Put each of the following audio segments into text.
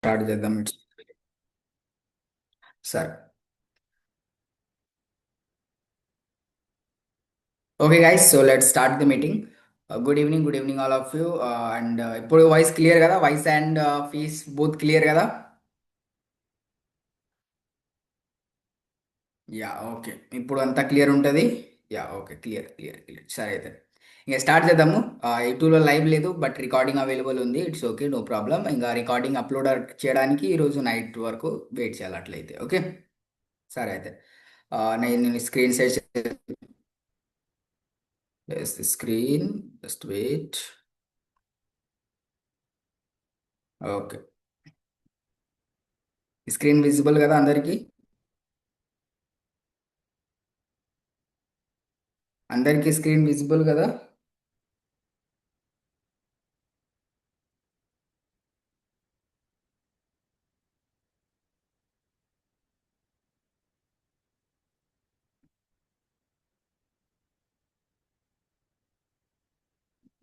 Start చేద్దాం సరే. Okay guys, so let start the meeting. Good evening all of you. And ఇప్పుడు voice clear కదా? Voice and face both clear కదా? Yeah, okay. ఇప్పుడు అంతా clear ఉంటుంది. Yeah, okay. క్లియర్. సరే అయితే ఇంకా స్టార్ట్ చేద్దాము. యూట్యూబ్లో లైవ్ లేదు, బట్ రికార్డింగ్ అవైలబుల్ ఉంది. It's okay, no problem. ఇంకా రికార్డింగ్ అప్లోడ్ చేయడానికి ఈరోజు నైట్ వరకు వెయిట్ చేయాలి అట్లయితే. ఓకే, సరే అయితే. నేను స్క్రీన్ షేర్ చేసి screen just wait. Okay, screen visible కదా అందరికి? అందరికి స్క్రీన్ విజిబుల్ కదా?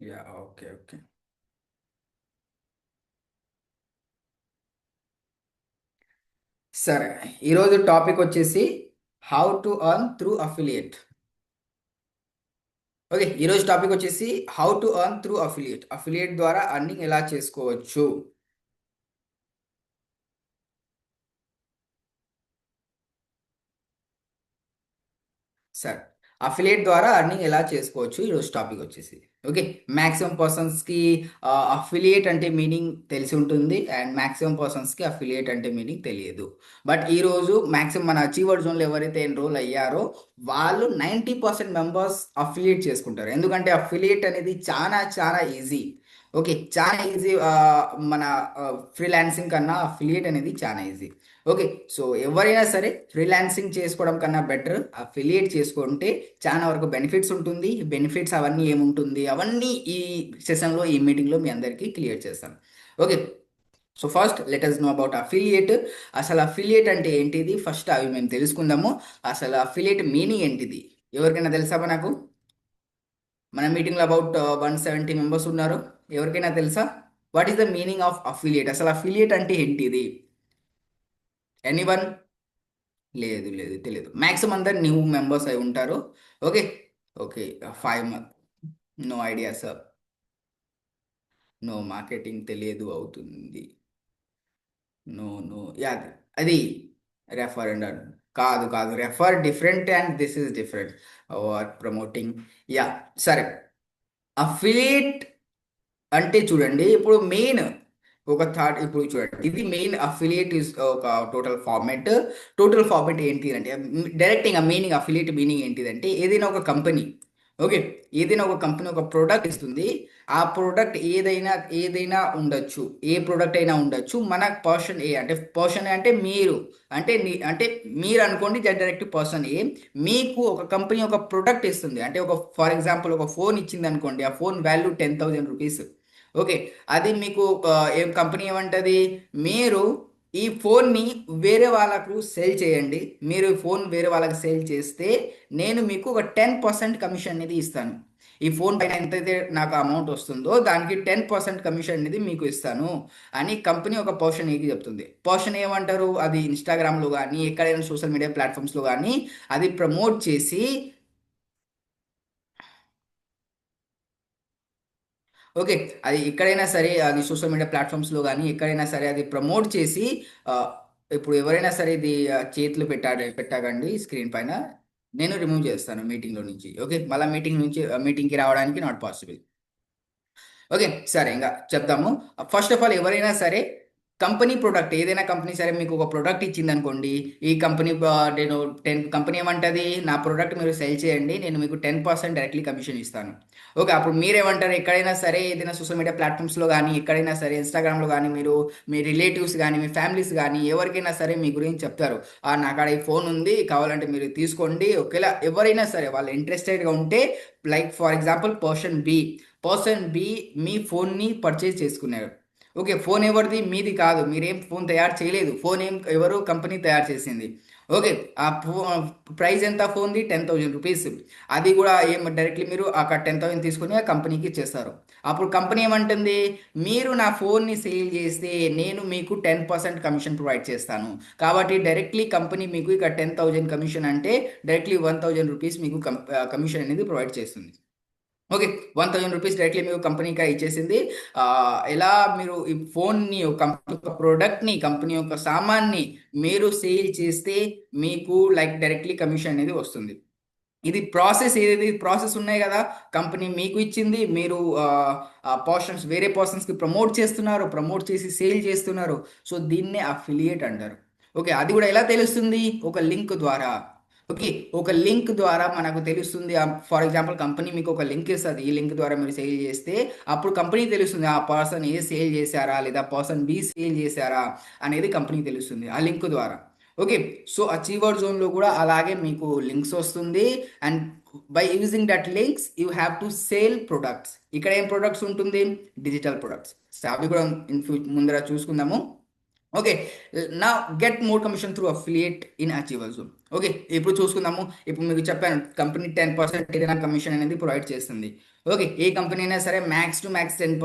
Yeah, okay. సరే, ఈరోజు టాపిక్ వచ్చేసి how to earn through affiliate. Okay, ఈరోజు టాపిక్ వచ్చేసి how to earn through affiliate. Affiliate ద్వారా అర్నింగ్ ఎలా చేసుకోవచ్చు. సరే, అఫిలియేట్ ద్వారా అర్నింగ్ ఎలా చేసుకోవచ్చు ఈరోజు టాపిక్ వచ్చేసి. ఓకే, మ్యాక్సిమం పర్సన్స్కి అఫిలియేట్ అంటే మీనింగ్ తెలిసి ఉంటుంది, అండ్ మ్యాక్సిమం పర్సన్స్కి అఫిలియేట్ అంటే మీనింగ్ తెలియదు. బట్ ఈరోజు మ్యాక్సిమం మన అచీవర్ జోన్లో ఎవరైతే ఎన్రోల్ అయ్యారో వాళ్ళు 90% మెంబర్స్ అఫిలియేట్ చేసుకుంటారు. ఎందుకంటే అఫిలియేట్ అనేది చాలా చాలా ఈజీ. ఓకే, చాలా ఈజీ. మన ఫ్రీలాన్సింగ్ కన్నా అఫిలియేట్ అనేది చాలా ఈజీ. ఓకే, సో ఎవరైనా సరే ఫ్రీలాన్సింగ్ చేసుకోవడం కన్నా బెటర్ అఫిలియేట్ చేసుకుంటే చాలా వరకు బెనిఫిట్స్ ఉంటుంది. బెనిఫిట్స్ అవన్నీ ఏముంటుంది అవన్నీ ఈ సెషన్లో, ఈ మీటింగ్లో మీ అందరికీ క్లియర్ చేస్తాను. Okay, so first let us know about affiliate. అసలు అఫిలియేట్ అంటే ఏంటిది ఫస్ట్ అవి మేము తెలుసుకుందాము. అసలు అఫిలియేట్ మీనింగ్ ఏంటిది ఎవరికైనా తెలుసా నాకు? మన మీటింగ్లో అబౌట్ 170 మెంబర్స్ ఉన్నారు. ఎవరికైనా తెలుసా what is the meaning of affiliate? అసలు అఫిలియేట్ అంటే ఏంటిది? ఎనీవన్? లేదు తెలియదు. మ్యాక్సిమం అందరు న్యూ మెంబర్స్ అయి ఉంటారు. Okay, okay. 5 month. No idea sir. No, marketing తెలియదు అవుతుంది. నో యా, అది రెఫర్ అండ్ కాదు refer different and this is different. Promoting. Ya, సరే. అఫిలియేట్ అంటే చూడండి, ఇప్పుడు మెయిన్ ఒక థాట్. ఇప్పుడు చూడండి, ఇది మెయిన్ అఫిలియేట్ ఇస్ ఒక టోటల్ ఫార్మేట్ ఏంటి అంటే డైరెక్ట్ ఇంకా మీనింగ్, అఫిలియేట్ మీనింగ్ ఏంటిదంటే ఏదైనా ఒక కంపెనీ ఒక ప్రోడక్ట్ ఇస్తుంది. ఆ ప్రోడక్ట్ ఏదైనా ఉండొచ్చు, ఏ ప్రోడక్ట్ అయినా ఉండొచ్చు. మన పర్సన్ ఏ అంటే పర్సన్ అంటే మీరు, అంటే మీరు అనుకోండి. డైరెక్ట్ పర్సన్ ఏ మీకు ఒక కంపెనీ ఒక ప్రోడక్ట్ ఇస్తుంది. అంటే ఒక ఫర్ ఎగ్జాంపుల్ ఒక ఫోన్ ఇచ్చింది అనుకోండి. ఆ ఫోన్ వాల్యూ 10,000 రూపీస్. ఓకే, అది మీకు ఏం కంపెనీ ఏమంటది? మీరు ఈ ఫోన్ని వేరే వాళ్ళకు సేల్ చేయండి. మీరు ఈ ఫోన్ వేరే వాళ్ళకి సేల్ చేస్తే నేను మీకు ఒక 10% కమిషన్ అనేది ఇస్తాను. ఈ ఫోన్ పైన ఎంతైతే నాకు అమౌంట్ వస్తుందో దానికి 10% కమిషన్ అనేది మీకు ఇస్తాను అని కంపెనీ ఒక పర్సన్ ఏకి చెప్తుంది. పర్సన్ ఏమంటారు? అది ఇన్స్టాగ్రామ్లో కానీ ఎక్కడైనా సోషల్ మీడియా ప్లాట్ఫామ్స్లో కానీ అది ప్రమోట్ చేసి. ఓకే, అది ఎక్కడైనా సరే, అది సోషల్ మీడియా ప్లాట్ఫామ్స్లో కానీ ఎక్కడైనా సరే అది ప్రమోట్ చేసి. ఆ, ఇప్పుడు ఎవరైనా సరే ఇది చేతులు పెట్టాకండి స్క్రీన్ పైన. నేను రిమూవ్ చేస్తాను మీటింగ్లో నుంచి. ఓకే, మళ్ళీ మీటింగ్కి రావడానికి నాట్ పాసిబుల్. ఓకే, సరే ఇంకా చెప్తాము. ఫస్ట్ ఆఫ్ ఆల్ ఎవరైనా సరే కంపెనీ ప్రోడక్ట్, ఏదైనా కంపెనీ సరే మీకు ఒక ప్రోడక్ట్ ఇచ్చింది అనుకోండి. ఈ కంపెనీ నేను కంపెనీ ఏమంటుంది? నా ప్రోడక్ట్ మీరు సెల్ చేయండి, నేను మీకు 10% డైరెక్ట్లీ కమిషన్ ఇస్తాను. ఓకే, అప్పుడు మీరేమంటారు? ఎక్కడైనా సరే ఏదైనా సోషల్ మీడియా ప్లాట్ఫామ్స్లో కానీ ఎక్కడైనా సరే ఇన్స్టాగ్రామ్లో కానీ మీరు మీ రిలేటివ్స్ కానీ మీ ఫ్యామిలీస్ కానీ ఎవరికైనా సరే మీ గురించి చెప్తారు. నా కాడ ఈ ఫోన్ ఉంది, కావాలంటే మీరు తీసుకోండి. ఒకేలా ఎవరైనా సరే వాళ్ళు ఇంట్రెస్టెడ్గా ఉంటే, like for example person B మీ ఫోన్ని పర్చేజ్ చేసుకున్నారు. ఓకే, ఫోన్ ఎవరిది? మీది కాదు. మీరేం ఫోన్ తయారు చేయలేదు. ఫోన్ ఎవరు? కంపెనీ తయారు చేసింది. ఓకే. ఆ ప్రైస్ ఎంత ఫోన్ది? 10,000 రూపీస్. అది కూడా ఏం డైరెక్ట్‌లీ మీరు అక్కడ 10,000 తీసుకొని ఆ కంపెనీకి ఇచ్చేస్తారు. అప్పుడు కంపెనీ ఏమంటుంది? మీరు నా ఫోన్‌ని సేల్ చేస్తే నేను మీకు 10% కమిషన్ ప్రొవైడ్ చేస్తాను. కాబట్టి డైరెక్ట్‌లీ కంపెనీ మీకు ఇక 10,000 కమిషన్ అంటే డైరెక్ట్‌లీ 1,000 రూపీస్ మీకు కమిషన్ అనేది ప్రొవైడ్ చేస్తుంది. ఓకే. 1,000 రూపీస్ డైరెక్ట్‌లీ మీకు కంపెనీకి ఇచ్చేసింది. ఎలా మీరు ఈ ఫోన్‌ని కంపెనీ యొక్క ప్రొడక్ట్‌ని, కంపెనీ యొక్క సామాన్ని మీరు సేల్ చేస్తే మీకు లైక్ డైరెక్ట్‌లీ కమిషన్ అనేది వస్తుంది. ఇది ప్రాసెస్ ఏది ప్రాసెస్ ఉన్నాయి గదా! కంపెనీ మీకు ఇచ్చింది. మీరు ఆ పోర్షన్స్ వేరే పర్సన్స్‌కి ప్రమోట్ చేస్తున్నారు. ప్రమోట్ చేసి సేల్ చేస్తున్నారు. సో, దీన్నే అఫిలియేట్ అంటారు. ఓకే. అది గూడా ఎలా తెలుస్తుంది? ఒక లింక్ ద్వారా. ఓకే. ఒక లింక్ ద్వారా మనకు తెలుస్తుంది. ఫర్ ఎగ్జాంపుల్ కంపెనీ మీకు ఒక లింక్ ఇస్తది. ఈ లింక్ ద్వారా మీరు సేల్ చేస్తే అప్పుడు కంపెనీకి తెలుస్తుంది. ఆ పర్సన్ ఏ సేల్ చేశారా? లేదా పర్సన్ బి సేల్ చేశారా? అనేది కంపెనీకి తెలుస్తుంది. ఆ లింక్ ద్వారా. ఓకే. సో, అచీవర్ జోన్‌లో గూడా అలాగే మీకు లింక్స్ వస్తుంది. And by using that links you have to sale products. ఇక్కడ ఏం ప్రొడక్ట్స్ ఉంటుంది? Digital products. సో, అవి కూడా ముందర చూసుకుందాము. ఓకే. నా get more commission through affiliate in achiever zone. Okay. ఇప్పుడు చూసుకుందాము. ఇప్పుడు మీకు చెప్పాను కంపెనీ 10% ఏదైనా కమిషన్ అనేది ప్రొవైడ్ చేస్తుంది. ఓకే. ఏ కంపెనీ అయినా సరే మ్యాక్స్ టు మ్యాక్స్ 10%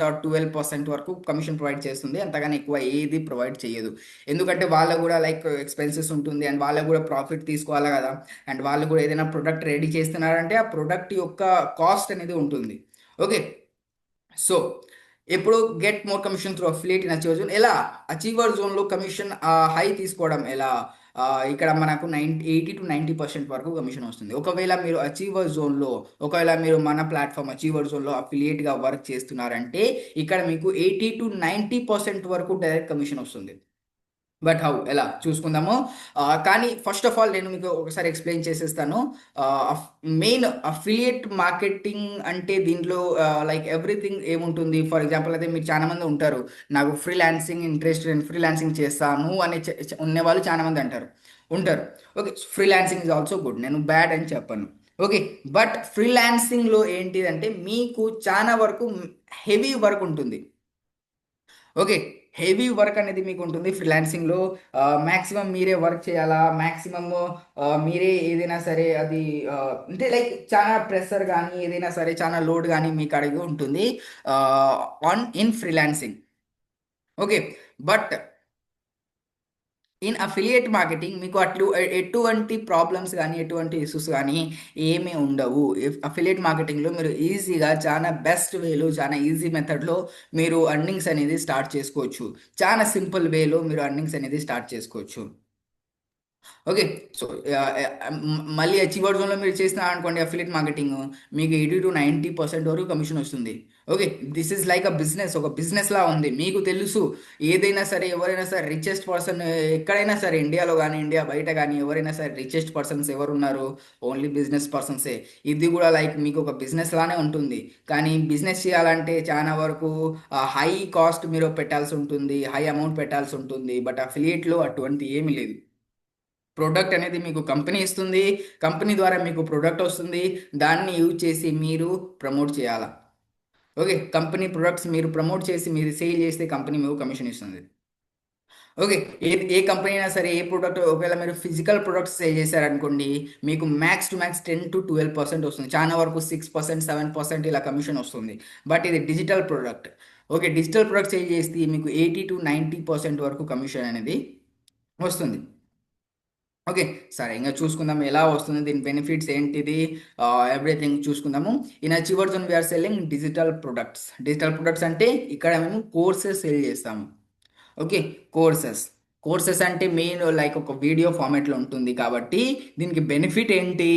ఆర్ 12% వరకు కమిషన్ ప్రొవైడ్ చేస్తుంది. అంతగాని ఎక్కువ ఏది ప్రొవైడ్ చేయదు. ఎందుకంటే వాళ్ళకు కూడా లైక్ ఎక్స్‌పెన్సెస్ ఉంటుంది. అండ్ వాళ్ళకు కూడా ప్రాఫిట్ తీసుకోవాలి కదా! అండ్ వాళ్ళు కూడా ఏదైనా ప్రొడక్ట్ రెడీ చేస్తున్నారంటే ఆ ప్రొడక్ట్ యొక్క కాస్ట్ అనేది ఉంటుంది. ఓకే. సో, ఇప్పుడు get more commission through affiliate in achiever zone ఎలా? అచీవర్ జోన్‌లో కమిషన్ హై తీసుకోవడం ఎలా? ఇక్కడ మనకు 80-90% వరకు కమిషన్ వస్తుంది. ఒకవేళ మీరు అచీవర్ జోన్‌లో ఒకవేళ మీరు మన ప్లాట్‌ఫార్మ్ అచీవర్ జోన్‌లో అఫిలియేట్‌గా వర్క్ చేస్తున్నారంటే ఇక్కడ మీకు 80-90% వరకు డైరెక్ట్ కమిషన్ వస్తుంది. But how? ఎలా? చూసుకుందాము. కానీ ఫస్ట్ ఆఫ్ ఆల్ నేను మీకు ఒకసారి ఎక్స్‌ప్లెయిన్ చేసేస్తాను. ఆహ్, అఫ్ మెయిన్ అఫిలియేట్ మార్కెటింగ్ అంటే దీంట్లో లైక్ ఎవ్రీథింగ్ ఏముంటుంది? ఫర్ ఎగ్జాంపుల్ అయితే మీరు చాలా మంది ఉంటారు. నాకు ఫ్రీలాన్సింగ్ ఇంట్రెస్ట్ నేను ఫ్రీలాన్సింగ్ చేస్తాను అని ఉన్నవాళ్ళు చాలా మంది అంటారు. ఉంటారు. Okay. Freelancing is also good. నేను బ్యాడ్ అని చెప్పను. ఓకే. బట్ ఫ్రీలాన్సింగ్‌లో ఏంటిదంటే మీకు చానా వరకు హెవీ వర్క్ ఉంటుంది. ఓకే. హెవీ వర్క్ అనేది మీకుంటుంది ఫ్రీలాన్సింగ్‌లో. మాక్సిమం మీరే వర్క్ చేయాలా? మాక్సిమము మీరే ఏదైనా సరే అది అంటే లైక్ చాలా ప్రెషర్ గానీ, ఏదైనా సరే చాలా లోడ్ గానీ మీ కాడికి ఉంటుంది. ఆహ్, in freelancing. Okay. But in affiliate marketing మీకు ఎటువంటి ప్రాబ్లమ్స్ గానీ, ఎటువంటి ఇష్యూస్ గానీ ఏమీ ఉండవు. అఫిలియేట్ మార్కెటింగ్‌లో మీరు ఈజీగా చానా బెస్ట్ వేలో, చానా ఈజీ మెథడ్‌లో మీరు ఎర్నింగ్స్ అనేది స్టార్ట్ చేసుకోవచ్చు. చానా సింపుల్ వేలో మీరు ఎర్నింగ్స్ అనేది స్టార్ట్ చేసుకోవచ్చు. ఓకే. సో, మళ్ళీ అచీవర్ జోన్‌లో మీరు చేసినారనుకోండి అఫిలియేట్ మార్కెటింగు, మీకు 80-90% వరకు కమిషన్ వస్తుంది. Okay. This is like business. ఒక బిజినెస్‌లా ఉంది. మీకు తెలుసు ఏదైనా సరే, ఎవరైనా సరే రిచెస్ట్ పర్సన్ ఎక్కడైనా సరే ఇండియాలో గానీ, ఇండియా బయట గానీ ఎవరైనా సరే రిచెస్ట్ పర్సన్స్ ఎవరున్నారు? ఓన్లీ బిజినెస్ పర్సన్సే. ఇది గూడా లైక్ మీకు ఒక బిజినెస్ లానే ఉంటుంది. కానీ బిజినెస్ చేయాలంటే చానా వరకు హై కాస్ట్ మీరు పెట్టాల్సుంటుంది. హై అమౌంట్ పెట్టాల్సుంటుంది. బట్ అఫిలియేట్‌లో అటువంటి ఏమి లేదు. ప్రొడక్ట్ అనేది మీకు కంపెనీ ఇస్తుంది. కంపెనీ ద్వారా మీకు ప్రొడక్ట్ వస్తుంది. దాన్ని యూజ్ చేసి మీరు ప్రమోట్ చేయాలా. ఓకే. కంపెనీ ప్రొడక్ట్స్ మీరు ప్రమోట్ చేసి మీరు సేల్ చేస్తే కంపెనీ మీకు కమిషన్ ఇస్తుంది. ఓకే. ఏ కంపెనీ అయినా సరే ఏ ప్రొడక్ట్ ఒకవేళ మీరు ఫిజికల్ ప్రొడక్ట్స్ సేల్ చేశారనుకోండి, మీకు మ్యాక్స్ టు మ్యాక్స్ 10-12% వస్తుంది. చాలా వరకు 6%, 7% ఇలా కమిషన్ వస్తుంది. బట్ ఇది digital product. Okay. Digital product sale చేస్తే మీకు 80-90% వరకు కమిషన్ అనేది వస్తుంది. ఓకే. సరే ఇంగ చూసుకుందాం ఎలా వస్తుంది? దీని బెనిఫిట్స్ ఏంటిది? ఎవ్రీథింగ్ చూసుకుందాము. In Achievers we are selling digital products. Digital products అంటే ఇక్కడ మేము కోర్సెస్ సేల్ చేస్తాము. ఓకే. కోర్సెస్. కోర్సెస్ అంటే మెయిన్ లైక్ ఒక వీడియో ఫార్మాట్‌లో ఉంటుంది కాబట్టి దీనికి బెనిఫిట్ ఏంటి?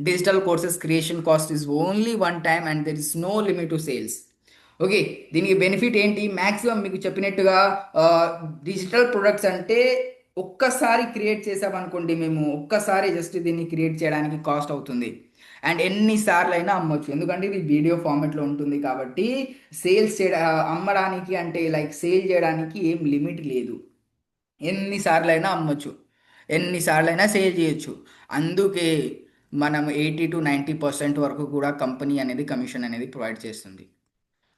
Digital courses creation cost is only one time and there is no limit to sales. Okay. దీనికి బెనిఫిట్ ఏంటి? మాక్సిమం మీకు చెప్పినట్టుగా ఆహ్, డిజిటల్ ప్రొడక్ట్స్ అంటే ఒక్కసారి క్రియేట్ చేసామనుకోండి మేము, ఒక్కసారి జస్ట్ దీన్ని క్రియేట్ చేయడానికి కాస్ట్ అవుతుంది. అండ్ ఎన్ని సార్లయినా అమ్మొచ్చు. ఎందుకంటే ఇది వీడియో ఫార్మాట్‌లో ఉంటుంది కాబట్టి అమ్మడానికి అంటే లైక్ సేల్ చేయడానికి ఏం లిమిట్ లేదు. ఎన్ని సార్లయినా అమ్మొచ్చు. ఎన్ని సార్లయినా సేల్ చేయొచ్చు. అందుకే మనం 80-90% వరకు కూడా కంపెనీ అనేది కమిషన్ అనేది ప్రొవైడ్ చేస్తుంది.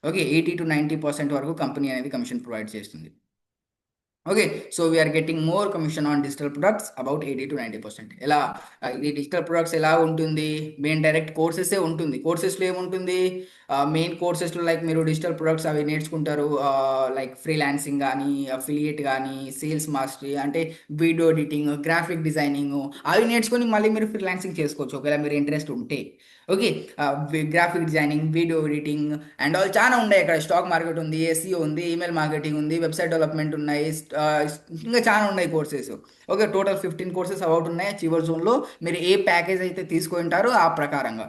ఓకే. 80-90% వరకు కంపెనీ అనేది కమిషన్ ప్రొవైడ్ చేస్తుంది. Okay. So we're getting more commission on digital products about 80 to 90%. ఎలా ఇది డిజిటల్ ప్రొడక్ట్స్ ఎలా ఉంటుంది? మెయిన్ డైరెక్ట్ కోర్సెసే ఉంటుంది. కోర్సెస్లో ఏముంటుంది? మెయిన్ కోర్సెస్లో లైక్ మీరు డిజిటల్ ప్రొడక్ట్స్ అవి నేర్చుకుంటారు. లైక్ ఫ్రీలాన్సింగ్ కానీ, అఫిలియేట్ కానీ, సేల్స్ మాస్టరీ అంటే వీడియో ఎడిటింగ్, గ్రాఫిక్ డిజైనింగ్ అవి నేర్చుకొని మళ్ళీ మీరు ఫ్రీలాన్సింగ్ చేసుకోవచ్చు ఒకవేళ మీరు ఇంట్రెస్ట్ ఉంటే. Okay. Graphic designing, video editing and all చాలా ఉన్నాయి. అక్కడ స్టాక్ మార్కెట్ ఉంది, ఎస్ఈఓ ఉంది, ఈమెయిల్ మార్కెటింగ్ ఉంది, వెబ్సైట్ డెవలప్మెంట్ ఉన్నాయి, ఇంకా చాలా ఉన్నాయి courses. Okay. Total 15 courses about ఉన్నాయి చివరి జోన్లో. మీరు ఏ ప్యాకేజ్ అయితే తీసుకుంటారో ఆ ప్రకారంగా,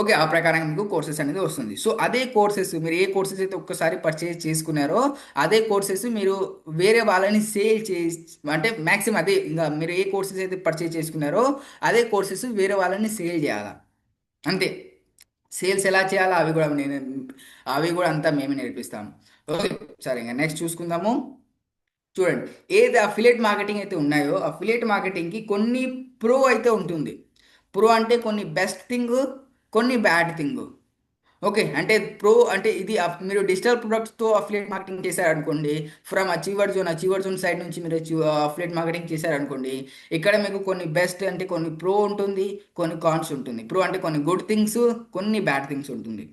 ఓకే, ఆ ప్రకారంగా మీకు కోర్సెస్ అనేది వస్తుంది. సో అదే కోర్సెస్ మీరు ఏ కోర్సెస్ అయితే ఒక్కసారి పర్చేజ్ చేసుకున్నారో అదే కోర్సెస్ మీరు వేరే వాళ్ళని సేల్ చేసి, అంటే మ్యాక్సిమం అదే ఇంకా మీరు ఏ కోర్సెస్ అయితే పర్చేజ్ చేసుకున్నారో అదే కోర్సెస్ వేరే వాళ్ళని సేల్ చేయాలి అంతే. సేల్స్ ఎలా చేయాలో అవి కూడా అంతా మేమే నేర్పిస్తాము. ఓకే. సరే, ఇంకా నెక్స్ట్ చూసుకుందాము. చూడండి, ఏది అఫిలియేట్ మార్కెటింగ్ అయితే ఉన్నాయో అఫిలియేట్ మార్కెటింగ్కి కొన్ని ప్రో అయితే ఉంటుంది. ప్రో అంటే కొన్ని బెస్ట్ థింగ్, కొన్ని బ్యాడ్ థింగ్. ఓకే. అంటే ప్రో అంటే ఇది మీరు డిజిటల్ ప్రొడక్ట్స్తో అఫిలియేట్ మార్కెటింగ్ చేశారనుకోండి, ఫ్రమ్ అచీవర్ జోన్ సైడ్ నుంచి మీరు అఫిలియేట్ మార్కెటింగ్ చేశారనుకోండి, ఇక్కడ మీకు కొన్ని బెస్ట్ అంటే కొన్ని ప్రో ఉంటుంది, కొన్ని కాన్స్ ఉంటుంది. ప్రో అంటే కొన్ని గుడ్ థింగ్స్, కొన్ని బ్యాడ్ థింగ్స్ ఉంటుంది.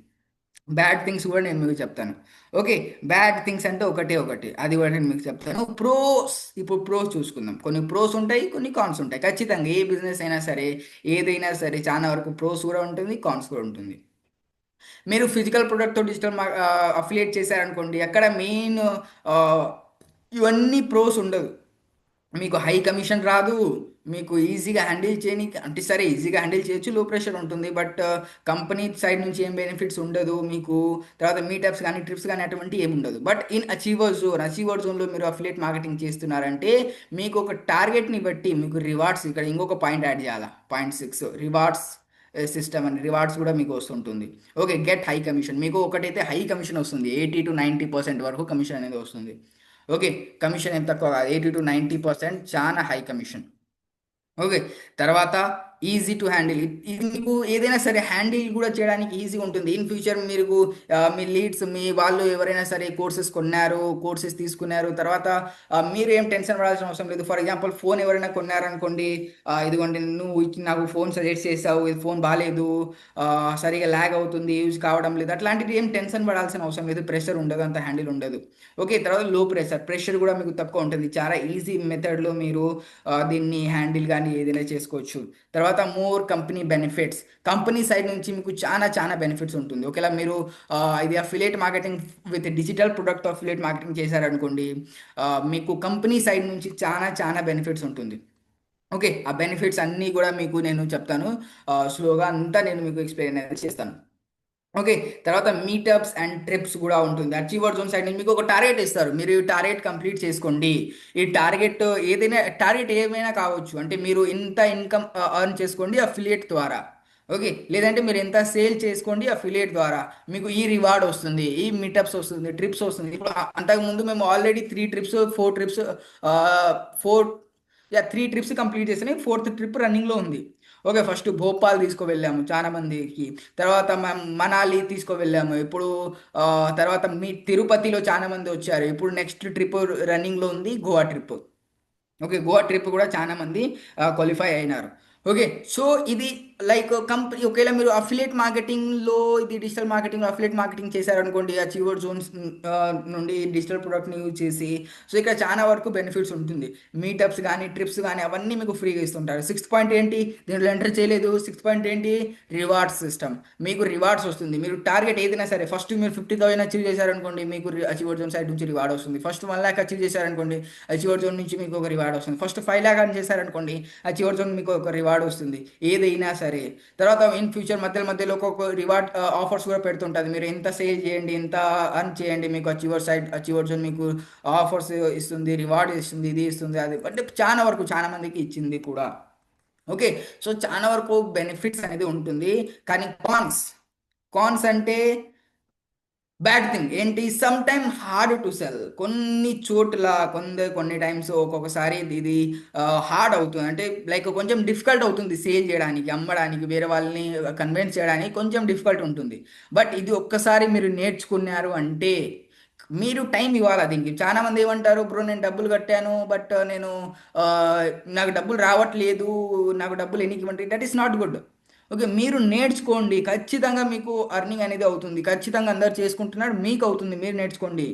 బ్యాడ్ థింగ్స్ కూడా నేను మీకు చెప్తాను. ఓకే. బ్యాడ్ థింగ్స్ అంటే ఒకటే ఒకటి, అది కూడా నేను మీకు చెప్తాను. ప్రోస్, ఇప్పుడు ప్రోస్ చూసుకుందాం. కొన్ని ప్రోస్ ఉంటాయి, కొన్ని కాన్స్ ఉంటాయి. ఖచ్చితంగా ఏ బిజినెస్ అయినా సరే, ఏదైనా సరే చాలా వరకు ప్రోస్ కూడా ఉంటుంది, కాన్స్ కూడా ఉంటుంది. మీరు ఫిజికల్ ప్రోడక్ట్తో డిజిటల్ అఫిలియేట్ చేశారనుకోండి, అక్కడ మెయిన్ ఇవన్నీ ప్రోస్ ఉండదు. మీకు హై కమిషన్ రాదు, మీకు ఈజీగా హ్యాండిల్ చేయనీకి అంటే సరే ఈజీగా హ్యాండిల్ చేయొచ్చు, లో ప్రెషర్ ఉంటుంది, బట్ కంపెనీ సైడ్ నుంచి ఏం బెనిఫిట్స్ ఉండదు మీకు. తర్వాత మీటప్స్ కానీ ట్రిప్స్ కానీ అటువంటి ఏమి ఉండదు. బట్ ఇన్ అచీవర్ జోన్లో మీరు అఫిలియేట్ మార్కెటింగ్ చేస్తున్నారంటే మీకు ఒక టార్గెట్ని బట్టి మీకు రివార్డ్స్, ఇక్కడ ఇంకొక పాయింట్ యాడ్ చేయాలా, పాయింట్ 6 రివార్డ్స్ సిస్టమ్ అని, రివార్డ్స్ కూడా మీకు వస్తుంటుంది. ఓకే. గెట్ హై కమిషన్, మీకు ఒకటైతే హై కమిషన్ వస్తుంది, 80 to 90% వరకు కమిషన్ అనేది వస్తుంది. ఓకే. కమిషన్ ఏం తక్కువ కాదు, 80 to 90% చాలా హై కమిషన్. ఓకే. తర్వాత ఈజీ టు హ్యాండిల్, ఇది మీకు ఏదైనా సరే హ్యాండిల్ కూడా చేయడానికి ఈజీగా ఉంటుంది. ఇన్ ఫ్యూచర్ మీరు మీ లీడ్స్, మీ వాళ్ళు ఎవరైనా సరే కోర్సెస్ కొన్నారు, కోర్సెస్ తీసుకున్నారు, తర్వాత మీరు ఏం టెన్షన్ పడాల్సిన అవసరం లేదు. ఫర్ ఎగ్జాంపుల్ ఫోన్ ఎవరైనా కొన్నారనుకోండి, ఇదిగోండి నువ్వు నాకు ఫోన్ సజెస్ట్ చేసావు, ఇది ఫోన్ బాగాలేదు, సరిగా ల్యాగ్ అవుతుంది, యూజ్ కావడం లేదు, అట్లాంటిది ఏం టెన్షన్ పడాల్సిన అవసరం లేదు. ప్రెషర్ ఉండదు, అంత హ్యాండిల్ ఉండదు. ఓకే. తర్వాత లో ప్రెషర్ కూడా మీకు తక్కువ ఉంటుంది. చాలా ఈజీ మెథడ్లో మీరు దీన్ని హ్యాండిల్ కానీ ఏదైనా చేసుకోవచ్చు. తర్వాత more company benefits, company side నుంచి మీకు చాలా చాలా బెనిఫిట్స్ ఉంటుంది. ఒకవేళ మీరు ఇది affiliate marketing with digital product affiliate marketing చేశారనుకోండి, మీకు కంపెనీ సైడ్ నుంచి చాలా చాలా బెనిఫిట్స్ ఉంటుంది. ఓకే. ఆ బెనిఫిట్స్ అన్నీ కూడా మీకు నేను చెప్తాను. స్లోగా అంతా నేను మీకు ఎక్స్ప్లెయిన్ అనేది చేస్తాను. ఓకే. తర్వాత మీటప్స్ అండ్ ట్రిప్స్ కూడా ఉంటుంది. అచీవర్ జోన్ సైడ్ నుంచి మీకు ఒక టార్గెట్ ఇస్తారు. మీరు ఈ టార్గెట్ కంప్లీట్ చేసుకోండి. ఈ టార్గెట్ ఏమైనా కావచ్చు. అంటే మీరు ఇంత ఇన్కమ్ ఎర్న్ చేసుకోండి అఫిలియేట్ ద్వారా. ఓకే. లేదంటే మీరు ఎంత సేల్ చేసుకోండి అఫిలియేట్ ద్వారా. మీకు ఈ రివార్డ్ వస్తుంది, ఈ మీటప్స్ వస్తుంది, ట్రిప్స్ వస్తుంది. ఇప్పుడు అంతకుముందు మేము already 3 trips four yeah 3 trips complete చేసినాయి. ఫోర్త్ ట్రిప్ రన్నింగ్లో ఉంది. ఓకే. ఫస్ట్ భోపాల్ తీసుకువెళ్ళాము చాలా మందికి, తర్వాత మనాలి తీసుకువెళ్ళాము. ఇప్పుడు ఆ, తర్వాత మీ తిరుపతిలో చాలా మంది వచ్చారు. ఇప్పుడు నెక్స్ట్ ట్రిప్ రన్నింగ్లో ఉంది, Goa trip. Okay. Goa trip కూడా చాలా మంది క్వాలిఫై అయినారు. ఓకే. సో ఇది లైక్ కంపెనీ, ఒకవేళ మీరు అఫిలియేట్ మార్కెటింగ్లో ఇది డిజిటల్ మార్కెటింగ్ అఫిలియేట్ మార్కెటింగ్ చేశారనుకోండి, అచీవర్ జోన్స్ నుండి డిజిటల్ ప్రోడక్ట్ని యూజ్ చేసి, సో ఇక్కడ చాలా వరకు బెనిఫిట్స్ ఉంటుంది. మీటప్స్ కానీ ట్రిప్స్ కానీ అవన్నీ మీకు ఫ్రీగా ఇస్తుంటారు. 6 పాయింట్ ఏంటి, దీంట్లో ఎంటర్ చేయలేదు. 6 పాయింట్ ఏంటి, రివార్డ్స్ సిస్టమ్. మీకు రివార్డ్స్ వస్తుంది. మీరు టార్గెట్ ఏదైనా సరే, ఫస్ట్ మీరు 50,000 అచీవ్ చేశారనుకోండి, మీకు అచీవర్ జోన్ సైడ్ నుంచి రివార్డ్ వస్తుంది. ఫస్ట్ 1 lakh అచీవ్ చేశారనుకోండి, అచీవర్ జోన్ నుంచి మీకు ఒక రివార్డ్ వస్తుంది. ఫస్ట్ 5 lakh అని చేశారనుకోండి, అచీవర్ జోన్ మీకు ఒక రివార్డ్ వస్తుంది, ఏదైనా సరే. తర్వాత ఇన్ ఫ్యూచర్ మధ్యలో మధ్యలో ఒక్కొక్క రివార్డ్ ఆఫర్స్ కూడా పెడుతుంటుంది. మీరు ఎంత సేల్ చేయండి, ఎంత అర్న్ చేయండి, మీకు అచీవర్ జోన్ మీకు ఆఫర్స్ ఇస్తుంది, రివార్డ్ ఇస్తుంది, ఇది ఇస్తుంది, అది అంటే చాలా వరకు చాలా మందికి ఇచ్చింది కూడా. ఓకే. సో చాలా వరకు బెనిఫిట్స్ అనేది ఉంటుంది. కానీ కాన్స్ అంటే బ్యాడ్ థింగ్ ఏంటి, some time hard to cell. కొన్ని చోట్ల కొన్ని టైమ్స్ ఒక్కొక్కసారి ఇది హార్డ్ అవుతుంది. అంటే లైక్ కొంచెం డిఫికల్ట్ అవుతుంది సేల్ చేయడానికి, అమ్మడానికి, వేరే వాళ్ళని కన్విన్స్ చేయడానికి కొంచెం డిఫికల్ట్ ఉంటుంది. బట్ ఇది ఒక్కసారి మీరు నేర్చుకున్నారు అంటే మీరు టైం ఇవ్వాలి దీనికి. చాలా మంది ఏమంటారు, బ్రో నేను డబ్బులు కట్టాను బట్ నేను ఆ, నాకు డబ్బులు రావట్లేదు, నాకు డబ్బులు ఎన్నికి ఇవ్వండి. That is not good. Okay, మీరు నేర్చుకోండి, ఖచ్చితంగా మీకు అర్నింగ్ అనేది అవుతుంది, ఖచ్చితంగా అందరు చేసుకుంటున్నారు, మీకు అవుతుంది, మీరు నేర్చుకోండి.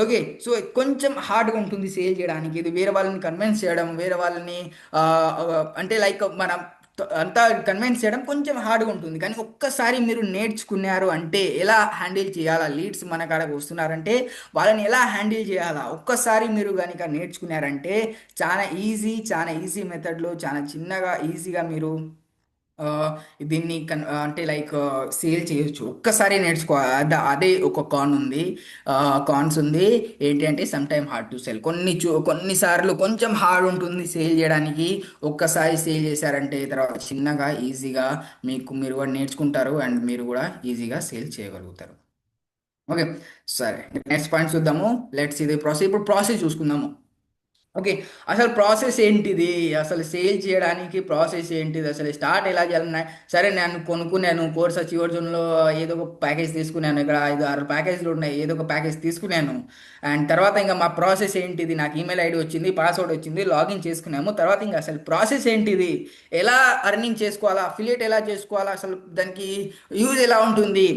ఓకే, సో కొంచెం హార్డ్గా ఉంటుంది సేల్ చేయడానికి. ఇది వేరే వాళ్ళని కన్విన్స్ చేయడం, వేరే వాళ్ళని ఆ, అంటే లైక్ మనం అంతా కన్విన్స్ చేయడం కొంచెం హార్డ్గా ఉంటుంది. కానీ ఒక్కసారి మీరు నేర్చుకున్నారు అంటే ఎలా హ్యాండిల్ చేయాలా, లీడ్స్ మన కాడకు వస్తున్నారంటే వాళ్ళని ఎలా హ్యాండిల్ చేయాలా ఒక్కసారి మీరు కనుక నేర్చుకున్నారంటే చాలా ఈజీ మెథడ్లో చాలా చిన్నగా ఈజీగా మీరు ఆ, దీన్ని అంటే లైక్ సేల్ చేయొచ్చు. ఒక్కసారి నేర్చుకోవాలి. అదే ఒక కాన్ ఉంది, కాన్స్ ఉంది. ఏంటి అంటే some time hard to sale. కొన్నిసార్లు కొంచెం హార్డ్ ఉంటుంది సేల్ చేయడానికి. ఒక్కసారి సేల్ చేశారంటే తర్వాత చిన్నగా ఈజీగా మీరు కూడా నేర్చుకుంటారు అండ్ మీరు కూడా ఈజీగా సేల్ చేయగలుగుతారు. ఓకే, సరే, నెక్స్ట్ పాయింట్ చూద్దాము. లెట్స్ ఇది ప్రాసెస్. ఇప్పుడు ప్రాసెస్ చూసుకుందాము. ఓకే, అసలు ప్రాసెస్ ఏంటిది, అసలు సేల్ చేయడానికి ప్రాసెస్ ఏంటిది, అసలు స్టార్ట్ ఎలా చేయాలన్నా. సరే, నేను కొనుక్కున్నాను కోర్స్ అచీవర్ జోన్లో, ఏదో ఒక ప్యాకేజ్ తీసుకున్నాను. ఇక్కడ 5 6 ప్యాకేజ్లు ఉన్నాయి, ఏదో ఒక ప్యాకేజ్ తీసుకున్నాను. అండ్ తర్వాత ఇంకా మా ప్రాసెస్ ఏంటిది, నాకు ఈమెయిల్ ఐడి వచ్చింది, పాస్వర్డ్ వచ్చింది, లాగిన్ చేసుకున్నాము. తర్వాత ఇంకా అసలు ప్రాసెస్ ఏంటిది, ఎలా అర్నింగ్ చేసుకోవాలా, అఫిలియేట్ ఎలా చేసుకోవాలా, అసలు దానికి యూజ్ ఎలా ఉంటుంది.